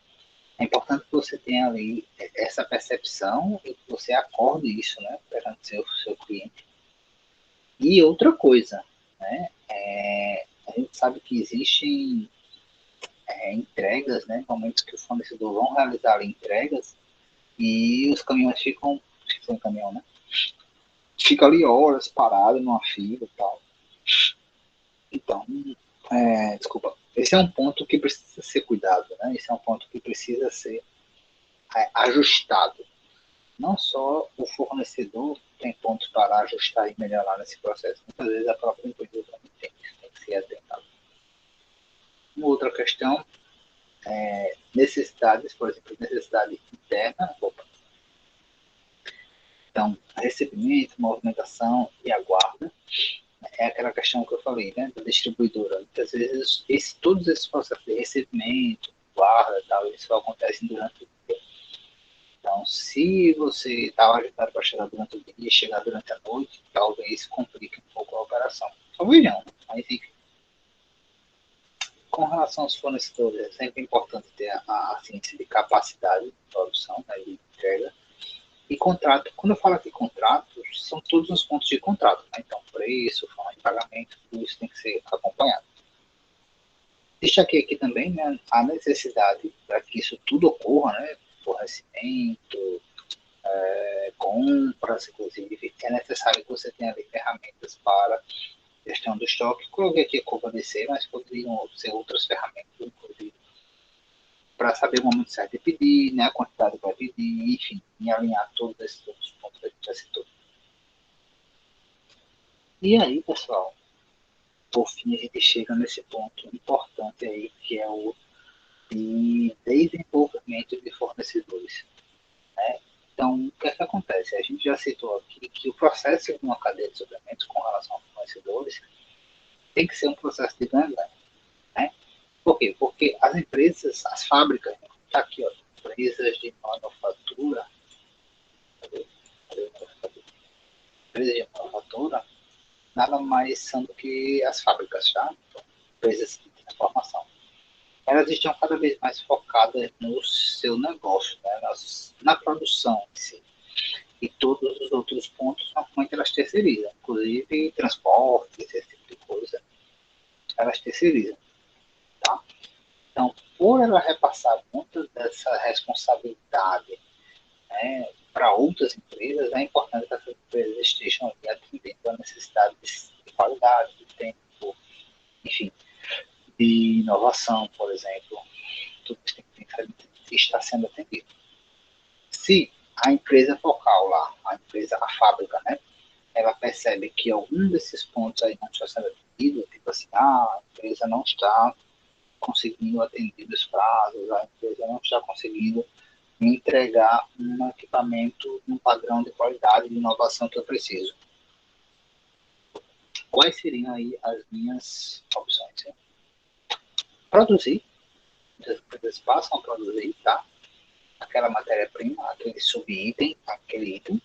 é importante que você tenha ali essa percepção e que você acorde isso, né? Perante seu cliente. E outra coisa, né? A gente sabe que existem entregas, né? Momentos que os fornecedores vão realizar ali entregas e os caminhões ficam sem caminhão, né? Fica ali horas parado numa fila e tal. Então, desculpa. Esse é um ponto que precisa ser cuidado, né? Esse é um ponto que precisa ser ajustado. Não só o fornecedor tem pontos para ajustar e melhorar nesse processo. Muitas vezes a própria empresa também tem que ser atentado. Uma outra questão necessidades, por exemplo, necessidade interna. Então, recebimento, movimentação e aguarda. É aquela questão que eu falei, né, da distribuidora. Muitas vezes, todos esses processos de recebimento, guarda, tal, eles só acontecem durante o dia. Então, se você estava agendado para chegar durante o dia e chegar durante a noite, talvez complique um pouco a operação. Talvez não, mas enfim. Com relação aos fornecedores, é sempre importante ter a ciência de capacidade de produção, né, de entrega. E contrato, quando eu falo aqui contrato, são todos os pontos de contrato. Né? Então, preço, forma de pagamento, tudo isso tem que ser acompanhado. Destaquei aqui também, né, a necessidade para que isso tudo ocorra, né, fornecimento, compras, inclusive, é necessário que você tenha ali ferramentas para gestão do estoque. Coloquei aqui a curva DC, mas poderiam ser outras ferramentas, inclusive, para saber o momento certo de pedir, né, a quantidade que vai pedir, enfim, e alinhar todos esses outros pontos que a gente já citou. E aí, pessoal, por fim, a gente chega nesse ponto importante aí, que é o de desenvolvimento de fornecedores. Né? Então, o que é que acontece? A gente já citou aqui que o processo de uma cadeia de suplementos com relação a fornecedores tem que ser um processo de ganha-ganha. Né? Por quê? Porque as empresas, as fábricas, está aqui, ó, empresas de manufatura, empresas de manufatura, nada mais são do que as fábricas, tá? Então, empresas de transformação. Elas estão cada vez mais focadas no seu negócio, né? Na produção em si. E todos os outros pontos, normalmente elas terceirizam, inclusive transporte, esse tipo de coisa, elas terceirizam. Tá? Então, por ela repassar muita dessa responsabilidade, né, para outras empresas, é importante que essas empresas estejam ali atendendo a necessidade de qualidade, de tempo, enfim, de inovação, por exemplo. Tudo isso tem que estar sendo atendido. Se a empresa focal lá, a fábrica, né, ela percebe que algum desses pontos aí não está sendo atendido, tipo assim, a empresa não está conseguindo atender os prazos, a empresa não está conseguindo entregar um equipamento num padrão de qualidade de inovação que eu preciso. Quais seriam aí as minhas opções? Hein? Produzir, as empresas passam a produzir, tá? Aquela matéria-prima, aquele subitem, aquele item,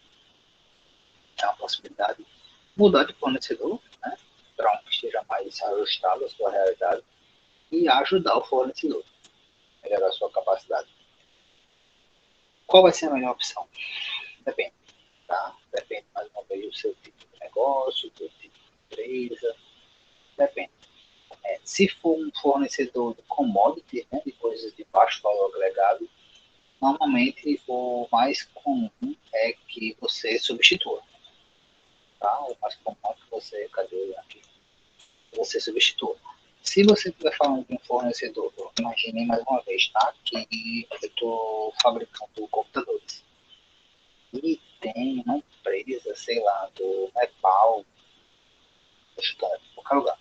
é uma possibilidade. Mudar de fornecedor, né? Para um que esteja mais ajustado à sua realidade e ajudar o fornecedor a melhorar a sua capacidade. Qual vai ser a melhor opção? Depende, tá? Depende mais uma vez do seu tipo de negócio, do seu tipo de empresa, depende. Se for um fornecedor de commodities, né, de coisas de baixo valor agregado, normalmente o mais comum é que você substitua. Tá? O mais comum é que você, cadê aqui? Você substitua. Se você estiver falando de um fornecedor, imagine mais uma vez, tá? Que eu estou fabricando computadores. E tem uma empresa, sei lá, do Nepal, em qualquer lugar,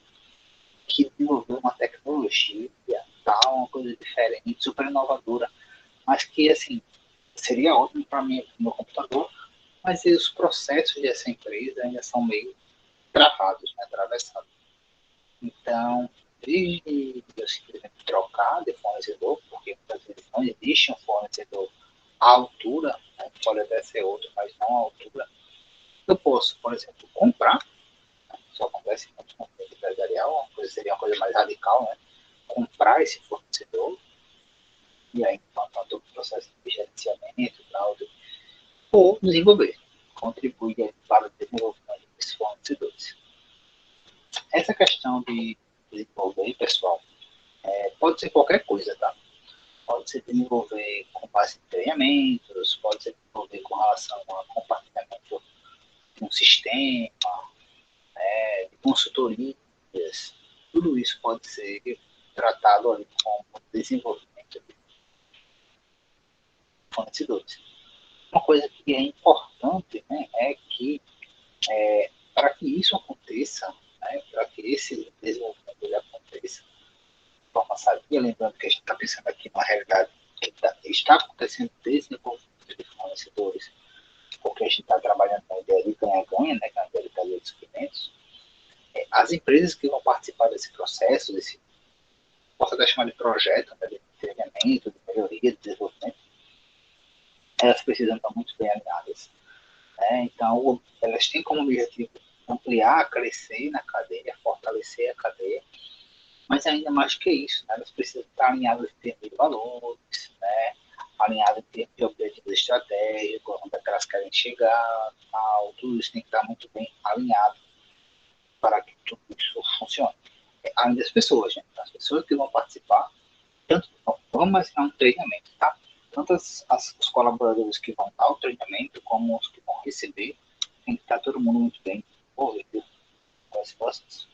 que desenvolveu uma tecnologia, tal, uma coisa diferente, super inovadora, mas que, assim, seria ótimo para mim, no meu computador, mas os processos dessa empresa ainda são meio travados, né, atravessados. Então, desde eu simplesmente trocar de fornecedor, porque muitas vezes não existe um fornecedor à altura, né, pode até ser outro, mas não à altura, eu posso, por exemplo, comprar, né, isso acontece muito com o empresarial, seria uma coisa mais radical, né, comprar esse fornecedor, e aí então todo o processo de gerenciamento e tal, ou desenvolver, contribuir para o desenvolvimento desses fornecedores. Essa questão de desenvolver, pessoal, pode ser qualquer coisa, tá? Pode ser desenvolver com base em treinamentos, pode ser desenvolver com relação a compartilhamento de um sistema, de consultorias, tudo isso pode ser tratado ali como desenvolvimento de fornecedores. Uma coisa que é importante, né, é que para que isso aconteça, né, para que esse desenvolvimento ele aconteça de forma sadia, lembrando que a gente está pensando aqui numa realidade que está acontecendo desenvolvimento de fornecedores, porque a gente está trabalhando na ideia de ganha-ganha, né, que é a ideia de cadeia de suprimentos, as empresas que vão participar desse processo, posso até chamar de projeto, né, de treinamento, de melhoria, de desenvolvimento, elas precisam estar muito bem alinhadas. Né? Então, elas têm como objetivo ampliar, crescer na cadeia, fortalecer a cadeia, mas ainda mais que isso, né? Elas precisam estar alinhadas em termos de valores, né? Alinhadas em termos de objetivos estratégicos, onde é que elas querem chegar, tal, tudo isso tem que estar muito bem alinhado para que tudo isso funcione. Além das pessoas, né? As pessoas que vão participar, tanto vamos imaginar um treinamento, tá? Tanto os colaboradores que vão dar o treinamento, como os que vão receber, tem que estar todo mundo muito bem envolvido com esse processo.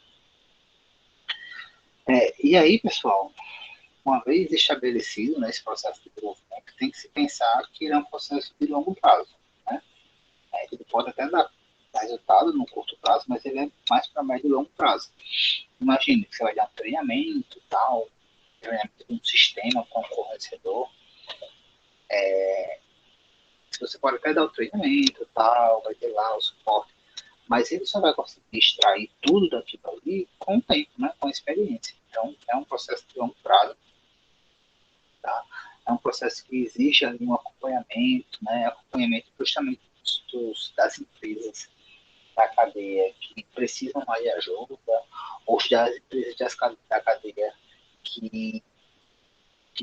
E aí, pessoal, uma vez estabelecido nesse processo de desenvolvimento, tem que se pensar que ele é um processo de longo prazo. Né? Ele pode até dar resultado no curto prazo, mas ele é mais para médio e longo prazo. Imagine que você vai dar um treinamento, tal, treinamento de um sistema com um fornecedor. Você pode até dar o treinamento, tal, vai ter lá o suporte, mas ele só vai conseguir extrair tudo daquilo ali com o tempo, né? Com a experiência. Então, é um processo de longo prazo. Tá? É um processo que exige ali um acompanhamento, né? Acompanhamento justamente das empresas da cadeia que precisam mais de ajuda, ou das empresas da cadeia que,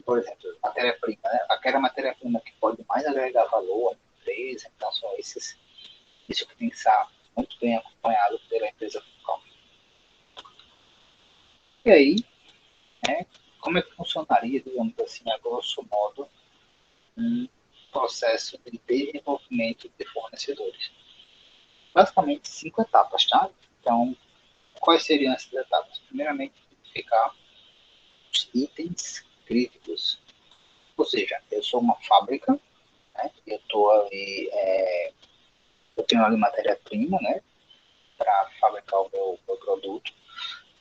por exemplo, matéria-prima, né? Aquela matéria-prima que pode mais agregar valor à empresa, então são isso que tem que estar muito bem acompanhado pela empresa focal. E aí, né, como é que funcionaria, digamos assim, a grosso modo, um processo de desenvolvimento de fornecedores? Basicamente, 5 etapas, tá? Então, quais seriam essas etapas? Primeiramente, identificar os itens críticos. Ou seja, eu sou uma fábrica, né? Eu tenho ali matéria-prima, né? Para fabricar o meu produto.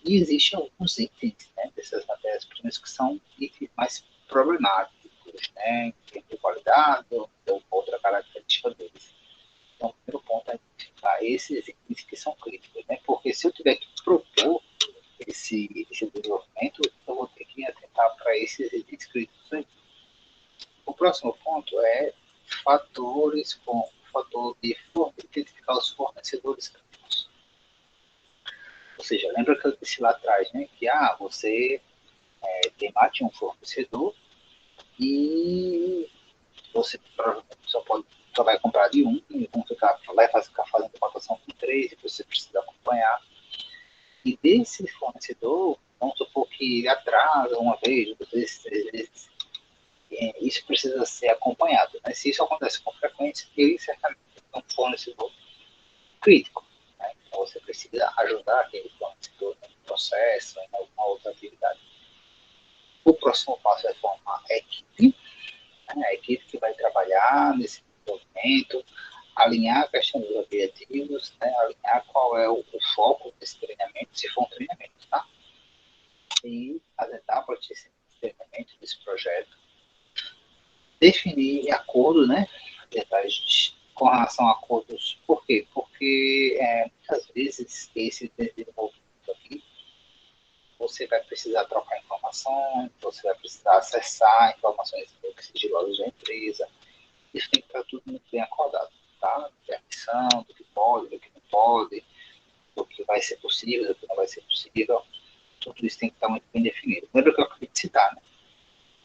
E existem alguns itens, né, dessas matérias-primas que são itens mais problemáticos, né, em termos de qualidade ou outra característica deles. Então, o primeiro ponto é identificar esses itens que são críticos, né, porque se eu tiver que propor esse desenvolvimento, eu vou ter que atentar para esses itens críticos aí. O próximo ponto é o fator de identificar os fornecedores críticos. Ou seja, lembra que eu disse lá atrás, né, que você tem lá um fornecedor e você provavelmente só vai comprar de um e vai ficar fazendo cotação com três e você precisa acompanhar. E desse fornecedor, vamos supor que ele atrasa uma vez, 2 vezes, 3 vezes. Isso precisa ser acompanhado. Né? Se isso acontece com frequência, ele certamente é um fornecedor crítico. Né? Então você precisa ajudar aquele fornecedor no processo, em alguma outra atividade. O próximo passo é formar a equipe, né? A equipe que vai trabalhar nesse desenvolvimento, alinhar a questão dos objetivos, né? Alinhar qual é o foco desse treinamento, se for um treinamento, tá? E as etapas desse treinamento, desse projeto. Definir acordo, né? Detalhes com relação a acordos. Por quê? Porque muitas vezes esse desenvolvimento aqui, você vai precisar trocar informações, você vai precisar acessar informações sigilosas da empresa. Isso tem que estar tudo muito bem acordado, tá? Permissão, do que pode, do que não pode, do que vai ser possível, do que não vai ser possível. Tudo isso tem que estar muito bem definido. Lembra que eu acabei de citar, né?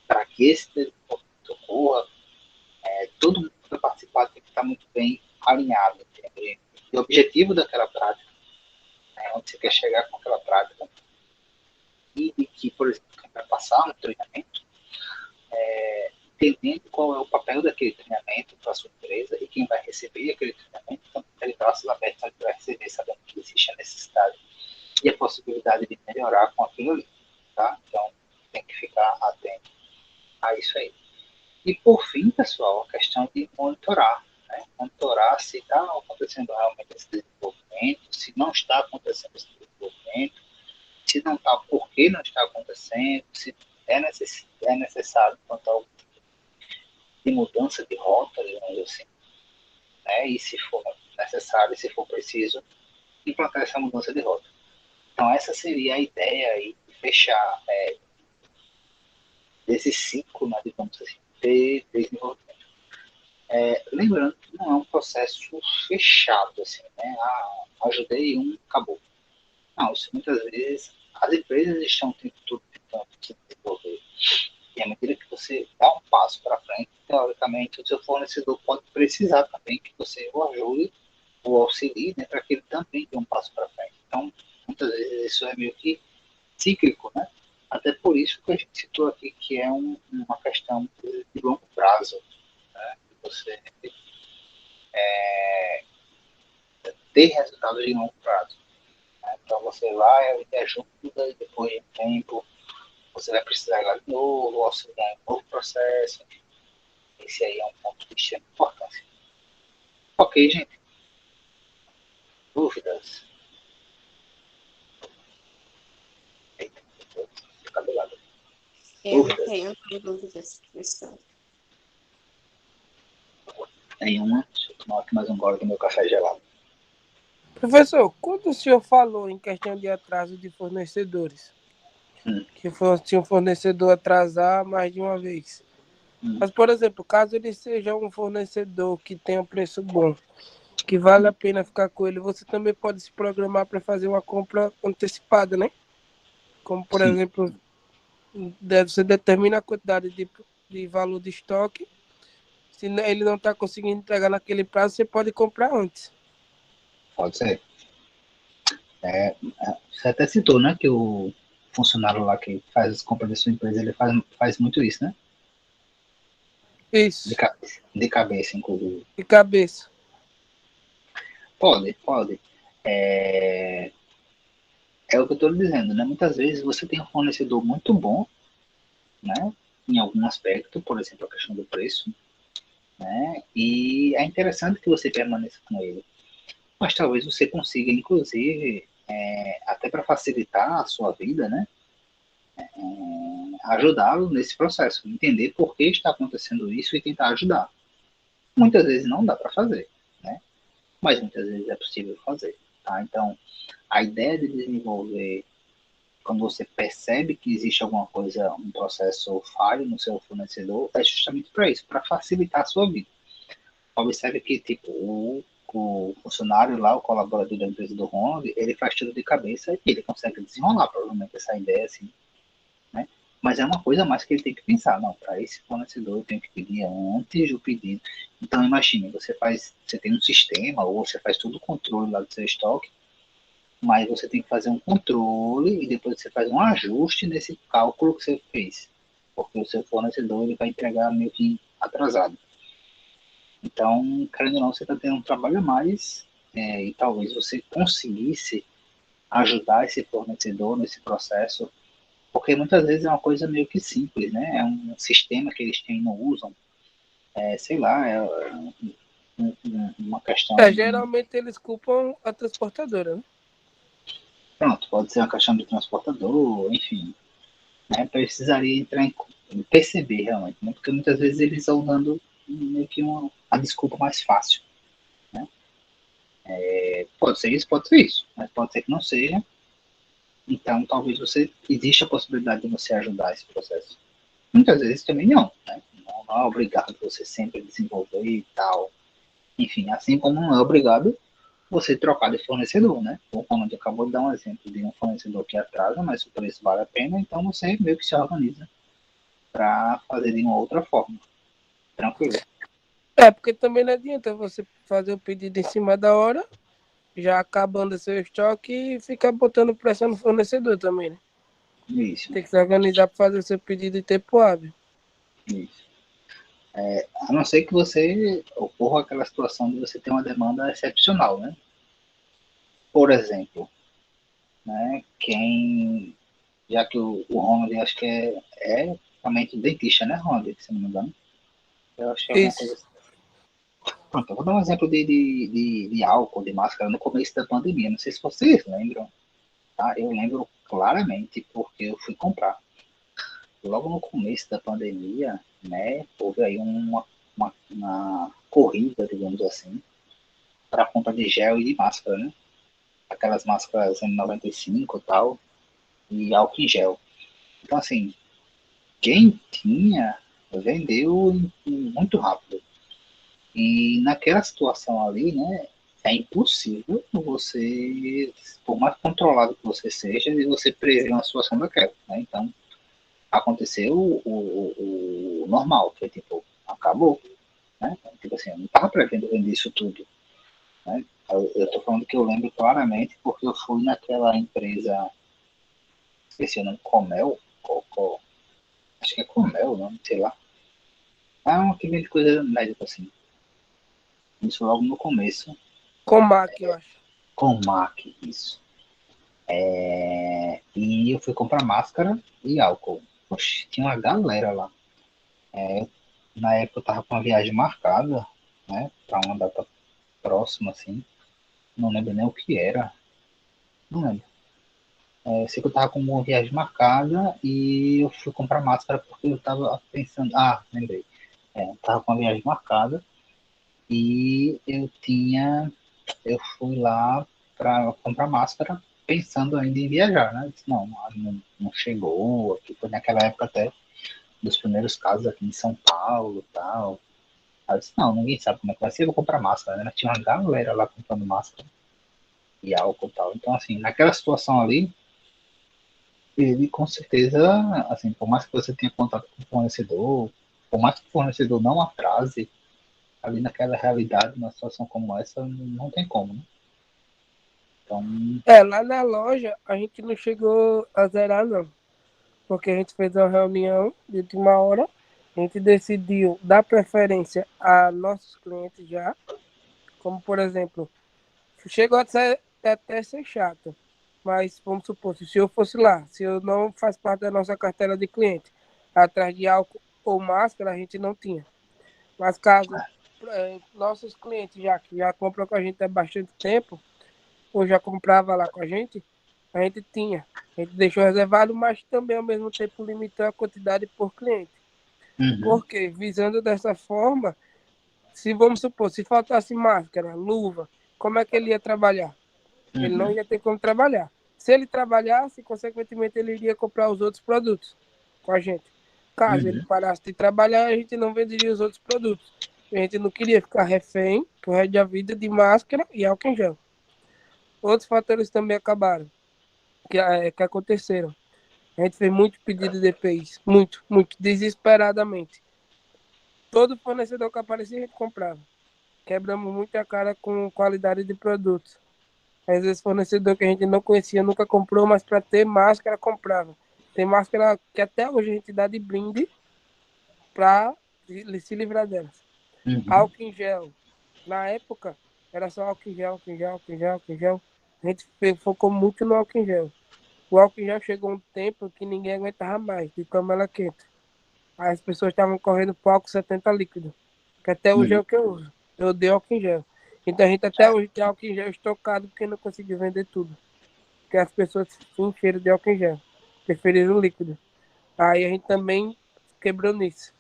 Para que esse desenvolvimento ocorra, todo mundo que vai participar tem que estar muito bem alinhado, entendeu? E o objetivo daquela prática, né, onde você quer chegar com aquela prática, e que, por exemplo, quem vai passar um treinamento, entendendo qual é o papel daquele treinamento para a sua empresa e quem vai receber aquele treinamento, então, ele braços abertos ele vai receber, sabendo que existe a necessidade e a possibilidade de melhorar com aquilo ali, tá? Então, tem que ficar atento a isso aí. E, por fim, pessoal, a questão de monitorar, né? Monitorar se está acontecendo realmente esse desenvolvimento, se não está acontecendo esse desenvolvimento, se não está, por que não está acontecendo, se é necessário quanto ao de mudança de rota, digamos assim, né? E se for necessário, se for preciso, implantar essa mudança de rota. Então, essa seria a ideia aí de fechar desse ciclo, né, digamos assim, de desenvolvimento. Lembrando que não é um processo fechado, assim, né? Ajudei acabou. Não, isso muitas vezes as empresas estão o tempo todo tentando se desenvolver. E à medida que você dá um passo para frente, teoricamente, o seu fornecedor pode precisar também que você o ajude ou auxilie, né, para que ele também dê um passo para frente. Então, muitas vezes isso é meio que cíclico, né? Até por isso que a gente citou aqui que é uma questão de longo prazo, né? Você ter resultados de longo prazo. Né? Então, você vai, ajuda e depois de um tempo você vai precisar de novo, auxiliar um novo processo. Esse aí é um ponto de extrema importância. Ok, gente? Dúvidas? Eita, cabelado. Eu não Dúvidas? tenho dúvidas, professor. Nenhuma? Deixa eu tomar aqui mais um gole do meu café gelado. Professor, quando o senhor falou em questão de atraso de fornecedores, que tinha um fornecedor atrasar mais de uma vez. Mas, por exemplo, caso ele seja um fornecedor que tenha um preço bom, que vale a pena ficar com ele, você também pode se programar para fazer uma compra antecipada, né? Como, por Sim. exemplo, você determina a quantidade de valor de estoque. Se ele não está conseguindo entregar naquele prazo, você pode comprar antes. Pode ser. Você até citou, né, que o funcionário lá que faz as compras da sua empresa, ele faz muito isso, né? Isso, De cabeça, inclusive. de cabeça. Pode, pode. É, é o que eu estou dizendo, né? Muitas vezes você tem um fornecedor muito bom, né? Em algum aspecto, por exemplo, a questão do preço, né? E é interessante que você permaneça com ele. Mas talvez você consiga, inclusive, até para facilitar a sua vida, né? Ajudá-lo nesse processo, entender por que está acontecendo isso e tentar ajudar. Muitas vezes não dá para fazer, né? Mas muitas vezes é possível fazer, tá? Então, a ideia de desenvolver, quando você percebe que existe alguma coisa, um processo falho no seu fornecedor, é justamente para isso, para facilitar a sua vida. Observe que, tipo, o funcionário lá, o colaborador da empresa do Ronald, ele faz tudo de cabeça e ele consegue desenrolar, provavelmente, essa ideia, assim, né? Mas é uma coisa a mais que ele tem que pensar, não, para esse fornecedor eu tenho que pedir antes do pedido. Então imagine, você tem um sistema ou você faz todo o controle lá do seu estoque, mas você tem que fazer um controle e depois você faz um ajuste nesse cálculo que você fez, porque o seu fornecedor ele vai entregar meio que atrasado. Então, querendo ou não, você está tendo um trabalho a mais e talvez você conseguisse ajudar esse fornecedor nesse processo, porque muitas vezes é uma coisa meio que simples, né? É um sistema que eles têm e não usam, sei lá, uma questão, Geralmente eles culpam a transportadora, né? pronto, pode ser uma questão de transportador, enfim, né? Precisaria entrar em perceber realmente, né? Porque muitas vezes eles estão dando meio que a desculpa mais fácil, né? Pode ser isso, mas pode ser que não seja. Então, talvez exista a possibilidade de você ajudar esse processo. Muitas vezes também não, né? Não é obrigado você sempre desenvolver e tal. Enfim, assim como não é obrigado você trocar de fornecedor, né? O Ronald acabou de dar um exemplo de um fornecedor que atrasa, mas o preço vale a pena, então você meio que se organiza para fazer de uma outra forma. Tranquilo. Porque também não adianta você fazer o pedido em cima da hora, já acabando seu estoque e ficar botando pressão no fornecedor também, né? Isso, Tem que se organizar para fazer o seu pedido em tempo hábil. isso. A não ser que você ocorra aquela situação de você ter uma demanda excepcional, né? Por exemplo, né? Já que o Ronald, acho que é realmente dentista, né, Ronald? Se não me engano. Eu acho que é alguma coisa Isso. assim. Pronto, eu vou dar um exemplo de álcool, de máscara no começo da pandemia. Não sei se vocês lembram, tá? Eu lembro claramente porque eu fui comprar. Logo no começo da pandemia, né, houve aí uma corrida, digamos assim, para a compra de gel e de máscara, né? Aquelas máscaras N95 e tal, e álcool em gel. Então, assim, quem tinha, vendeu muito rápido. E naquela situação ali, né, é impossível você, por mais controlado que você seja, de você prever uma situação daquela, né? Então, aconteceu o normal, que é tipo, acabou, né? Tipo assim, eu não estava prevendo vender isso tudo, né? Eu estou falando que eu lembro claramente porque eu fui naquela empresa, esqueci o nome, Comel, acho que é Comel, não sei lá. É uma que vende coisa médica assim. Isso logo no começo. Comac, eu acho. Comac, isso. E eu fui comprar máscara e álcool. Oxe, tinha uma galera lá. Na época eu tava com uma viagem marcada, né? Pra uma data próxima, assim. Não lembro nem o que era. Não lembro. Sei que eu tava com uma viagem marcada e eu fui comprar máscara porque eu tava pensando. Ah, lembrei. Eu tava com uma viagem marcada e eu fui lá para comprar máscara pensando ainda em viajar, né? Eu disse, não chegou, aqui foi naquela época até dos primeiros casos aqui em São Paulo e tal. Aí eu disse, ninguém sabe como é que vai ser, eu vou comprar máscara, né? Mas tinha uma galera lá comprando máscara e álcool e tal. Então, assim, naquela situação ali, ele com certeza, assim, por mais que você tenha contato com o fornecedor, por mais que o fornecedor não atrase, ali naquela realidade, numa situação como essa, não tem como, né? Então, Lá na loja a gente não chegou a zerar, não. Porque a gente fez uma reunião de última hora, a gente decidiu dar preferência a nossos clientes já, como por exemplo, chegou até ser chato, mas vamos supor, se o senhor fosse lá, se eu não faz parte da nossa carteira de cliente, atrás de álcool ou máscara, a gente não tinha. Mas caso nossos clientes que já compram com a gente há bastante tempo, ou já comprava lá com a gente tinha. A gente deixou reservado, mas também ao mesmo tempo limitou a quantidade por cliente. uhum, Porque, visando dessa forma, se vamos supor, se faltasse máscara, luva, como é que ele ia trabalhar? Ele não uhum, ia ter como trabalhar. Se ele trabalhasse, consequentemente, ele iria comprar os outros produtos com a gente. Caso ele uhum, parasse de trabalhar, a gente não venderia os outros produtos. A gente não queria ficar refém pro resto da vida de máscara e álcool em gel. Outros fatores também acabaram, que aconteceram. A gente fez muito pedido de EPIs, muito, muito, desesperadamente. Todo fornecedor que aparecia, a gente comprava. Quebramos muito a cara com qualidade de produtos. Às vezes, fornecedor que a gente não conhecia, nunca comprou, mas para ter máscara, comprava. Tem máscara que até hoje a gente dá de brinde para se livrar delas. uhum, Álcool em gel. Na época, era só álcool em gel, álcool em gel, álcool em gel, álcool em gel. A gente focou muito no álcool em gel. O álcool em gel chegou um tempo que ninguém aguentava mais, de tão ela quente. Aí as pessoas estavam correndo pro álcool 70 líquido, que até hoje é Uhum. o que eu uso. Eu odeio álcool em gel. Então a gente até hoje tem álcool em gel estocado porque não conseguiu vender tudo. Porque as pessoas se encheram de álcool em gel. Preferiram o líquido. Aí a gente também quebrou nisso.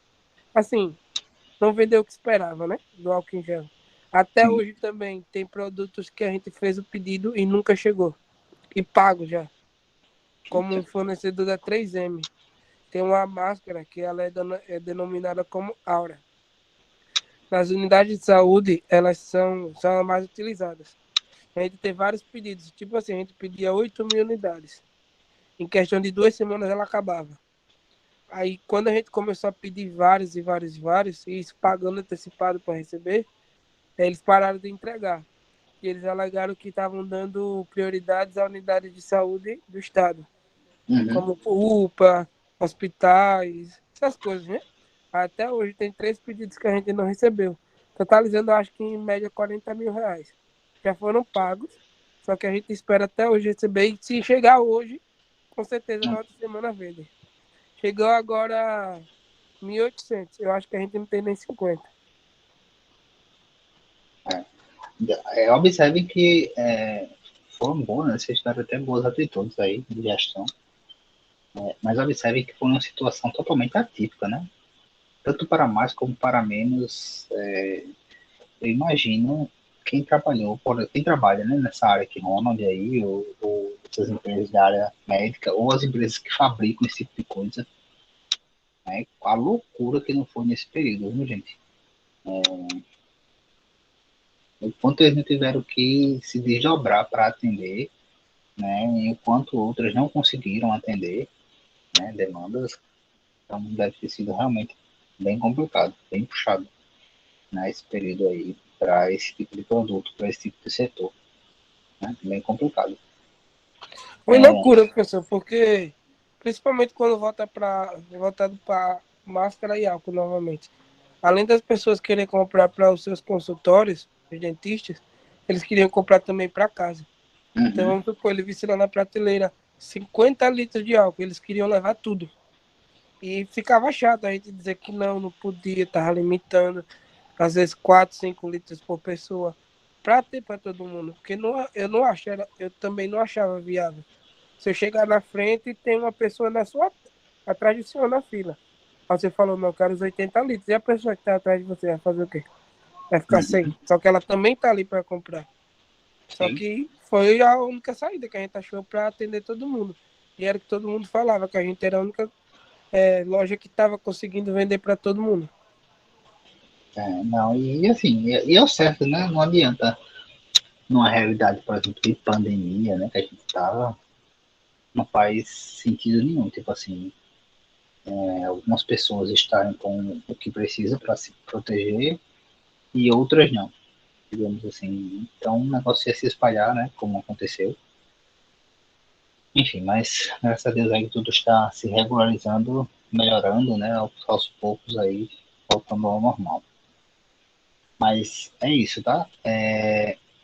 Assim, não vendeu o que esperava, né? Do álcool em gel. Até Sim. hoje também tem produtos que a gente fez o pedido e nunca chegou. E pago já. Como um fornecedor da 3M. Tem uma máscara que ela é denominada como Aura. Nas unidades de saúde, elas são as mais utilizadas. A gente tem vários pedidos. Tipo assim, a gente pedia 8.000 unidades. Em questão de 2 semanas ela acabava. Aí, quando a gente começou a pedir vários e vários e vários, e isso pagando antecipado para receber, eles pararam de entregar. E eles alegaram que estavam dando prioridades à unidade de saúde do Estado, Uhum. como UPA, hospitais, essas coisas, né? Até hoje tem 3 pedidos que a gente não recebeu. Totalizando, acho que em média R$ 40.000. Já foram pagos, só que a gente espera até hoje receber. E se chegar hoje, com certeza na outra semana vende. Chegou agora 1.800. Eu acho que a gente não tem nem 50. Observe que foram boas, né? Vocês tiveram até boas atitudes aí de gestão. Mas observe que foi uma situação totalmente atípica, né? Tanto para mais como para menos. Eu imagino quem trabalha, né, nessa área que Ronald aí, ou essas empresas da área médica, ou as empresas que fabricam esse tipo de coisa, né? A loucura que não foi nesse período, viu, gente? O quanto eles não tiveram que se desdobrar para atender, né? E o quanto outras não conseguiram atender, né? Demandas. Então deve ter sido realmente bem complicado, bem puxado, né? Esse período aí para esse tipo de produto, para esse tipo de setor, né? Bem complicado. Foi loucura, professor, porque principalmente quando voltado para máscara e álcool novamente. Além das pessoas querem comprar para os seus consultórios, os dentistas, eles queriam comprar também para casa. Então, Uhum. vamos supor, ele visse lá na prateleira 50 litros de álcool, eles queriam levar tudo. E ficava chato a gente dizer que não podia, estava limitando, às vezes 4, 5 litros por pessoa, para ter para todo mundo. Porque eu também não achava viável. Se eu chegar na frente e tem uma pessoa atrás de senhor na fila. Aí você falou, não, eu quero os 80 litros. E a pessoa que está atrás de você vai fazer o quê? Vai ficar sem. Uhum. Só que ela também está ali para comprar. Só Sim. que foi a única saída que a gente achou para atender todo mundo. E era o que todo mundo falava, que a gente era a única loja que estava conseguindo vender para todo mundo. Não, e assim, e é o certo, né? Não adianta, numa realidade, por exemplo, de pandemia, né, que a gente estava, não faz sentido nenhum. Tipo assim, algumas pessoas estarem com o que precisa para se proteger e outras não, digamos assim. Então o negócio ia se espalhar, né, como aconteceu. Enfim, mas graças a Deus aí tudo está se regularizando, melhorando, né, aos poucos aí, voltando ao normal. Mas é isso, tá?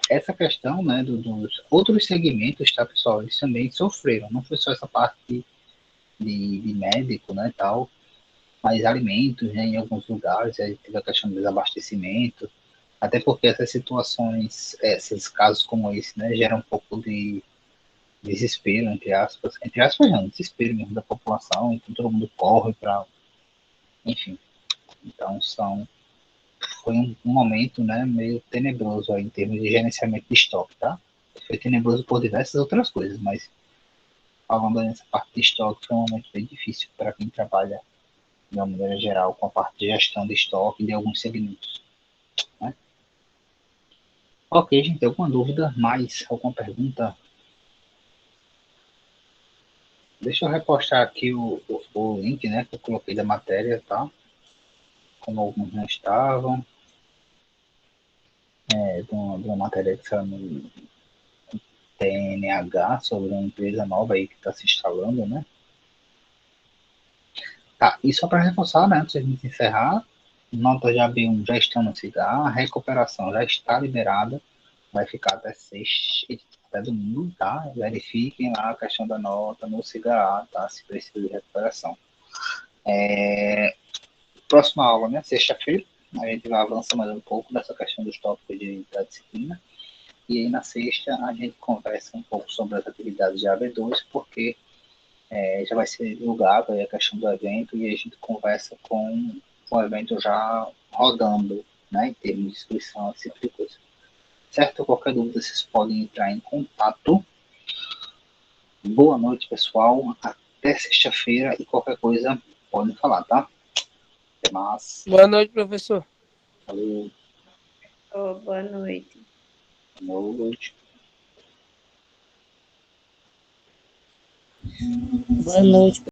Essa questão, né, dos outros segmentos, tá, pessoal, eles também sofreram. Não foi só essa parte de médico, né, tal, mas alimentos, né, em alguns lugares, aí teve a questão do desabastecimento, até porque essas situações, esses casos como esse, né, geram um pouco de desespero, entre aspas não, desespero mesmo da população, então todo mundo corre para, enfim, então foi um momento, né, meio tenebroso aí, em termos de gerenciamento de estoque, tá? Foi tenebroso por diversas outras coisas, mas falando nessa parte de estoque, foi um momento bem difícil para quem trabalha, de uma maneira geral, com a parte de gestão de estoque de alguns segmentos, né? Ok, gente, alguma dúvida? Mais alguma pergunta? Deixa eu repostar aqui o link, né, que eu coloquei da matéria, tá? Como alguns não estavam, de uma matéria que saiu no TNH sobre uma empresa nova aí que está se instalando, né? Tá, e só para reforçar, né, antes de a gente encerrar, notas de AB1 já estão no CIGAR, a recuperação já está liberada, vai ficar até sexta, até domingo, tá? Verifiquem lá a questão da nota no CIGA, tá? Se precisa de recuperação. Próxima aula, né? Sexta-feira, a gente vai avançar mais um pouco dessa questão dos tópicos da disciplina. E aí na sexta a gente conversa um pouco sobre as atividades de AB2, porque já vai ser divulgado aí a questão do evento e a gente conversa com o evento já rodando, né? Em termos de inscrição, esse tipo de coisa. Certo? Qualquer dúvida, vocês podem entrar em contato. Boa noite, pessoal. Até sexta-feira e qualquer coisa, podem falar, tá? Até mais. Boa noite, professor. Valeu. Oh, boa noite. Boa noite. Boa noite.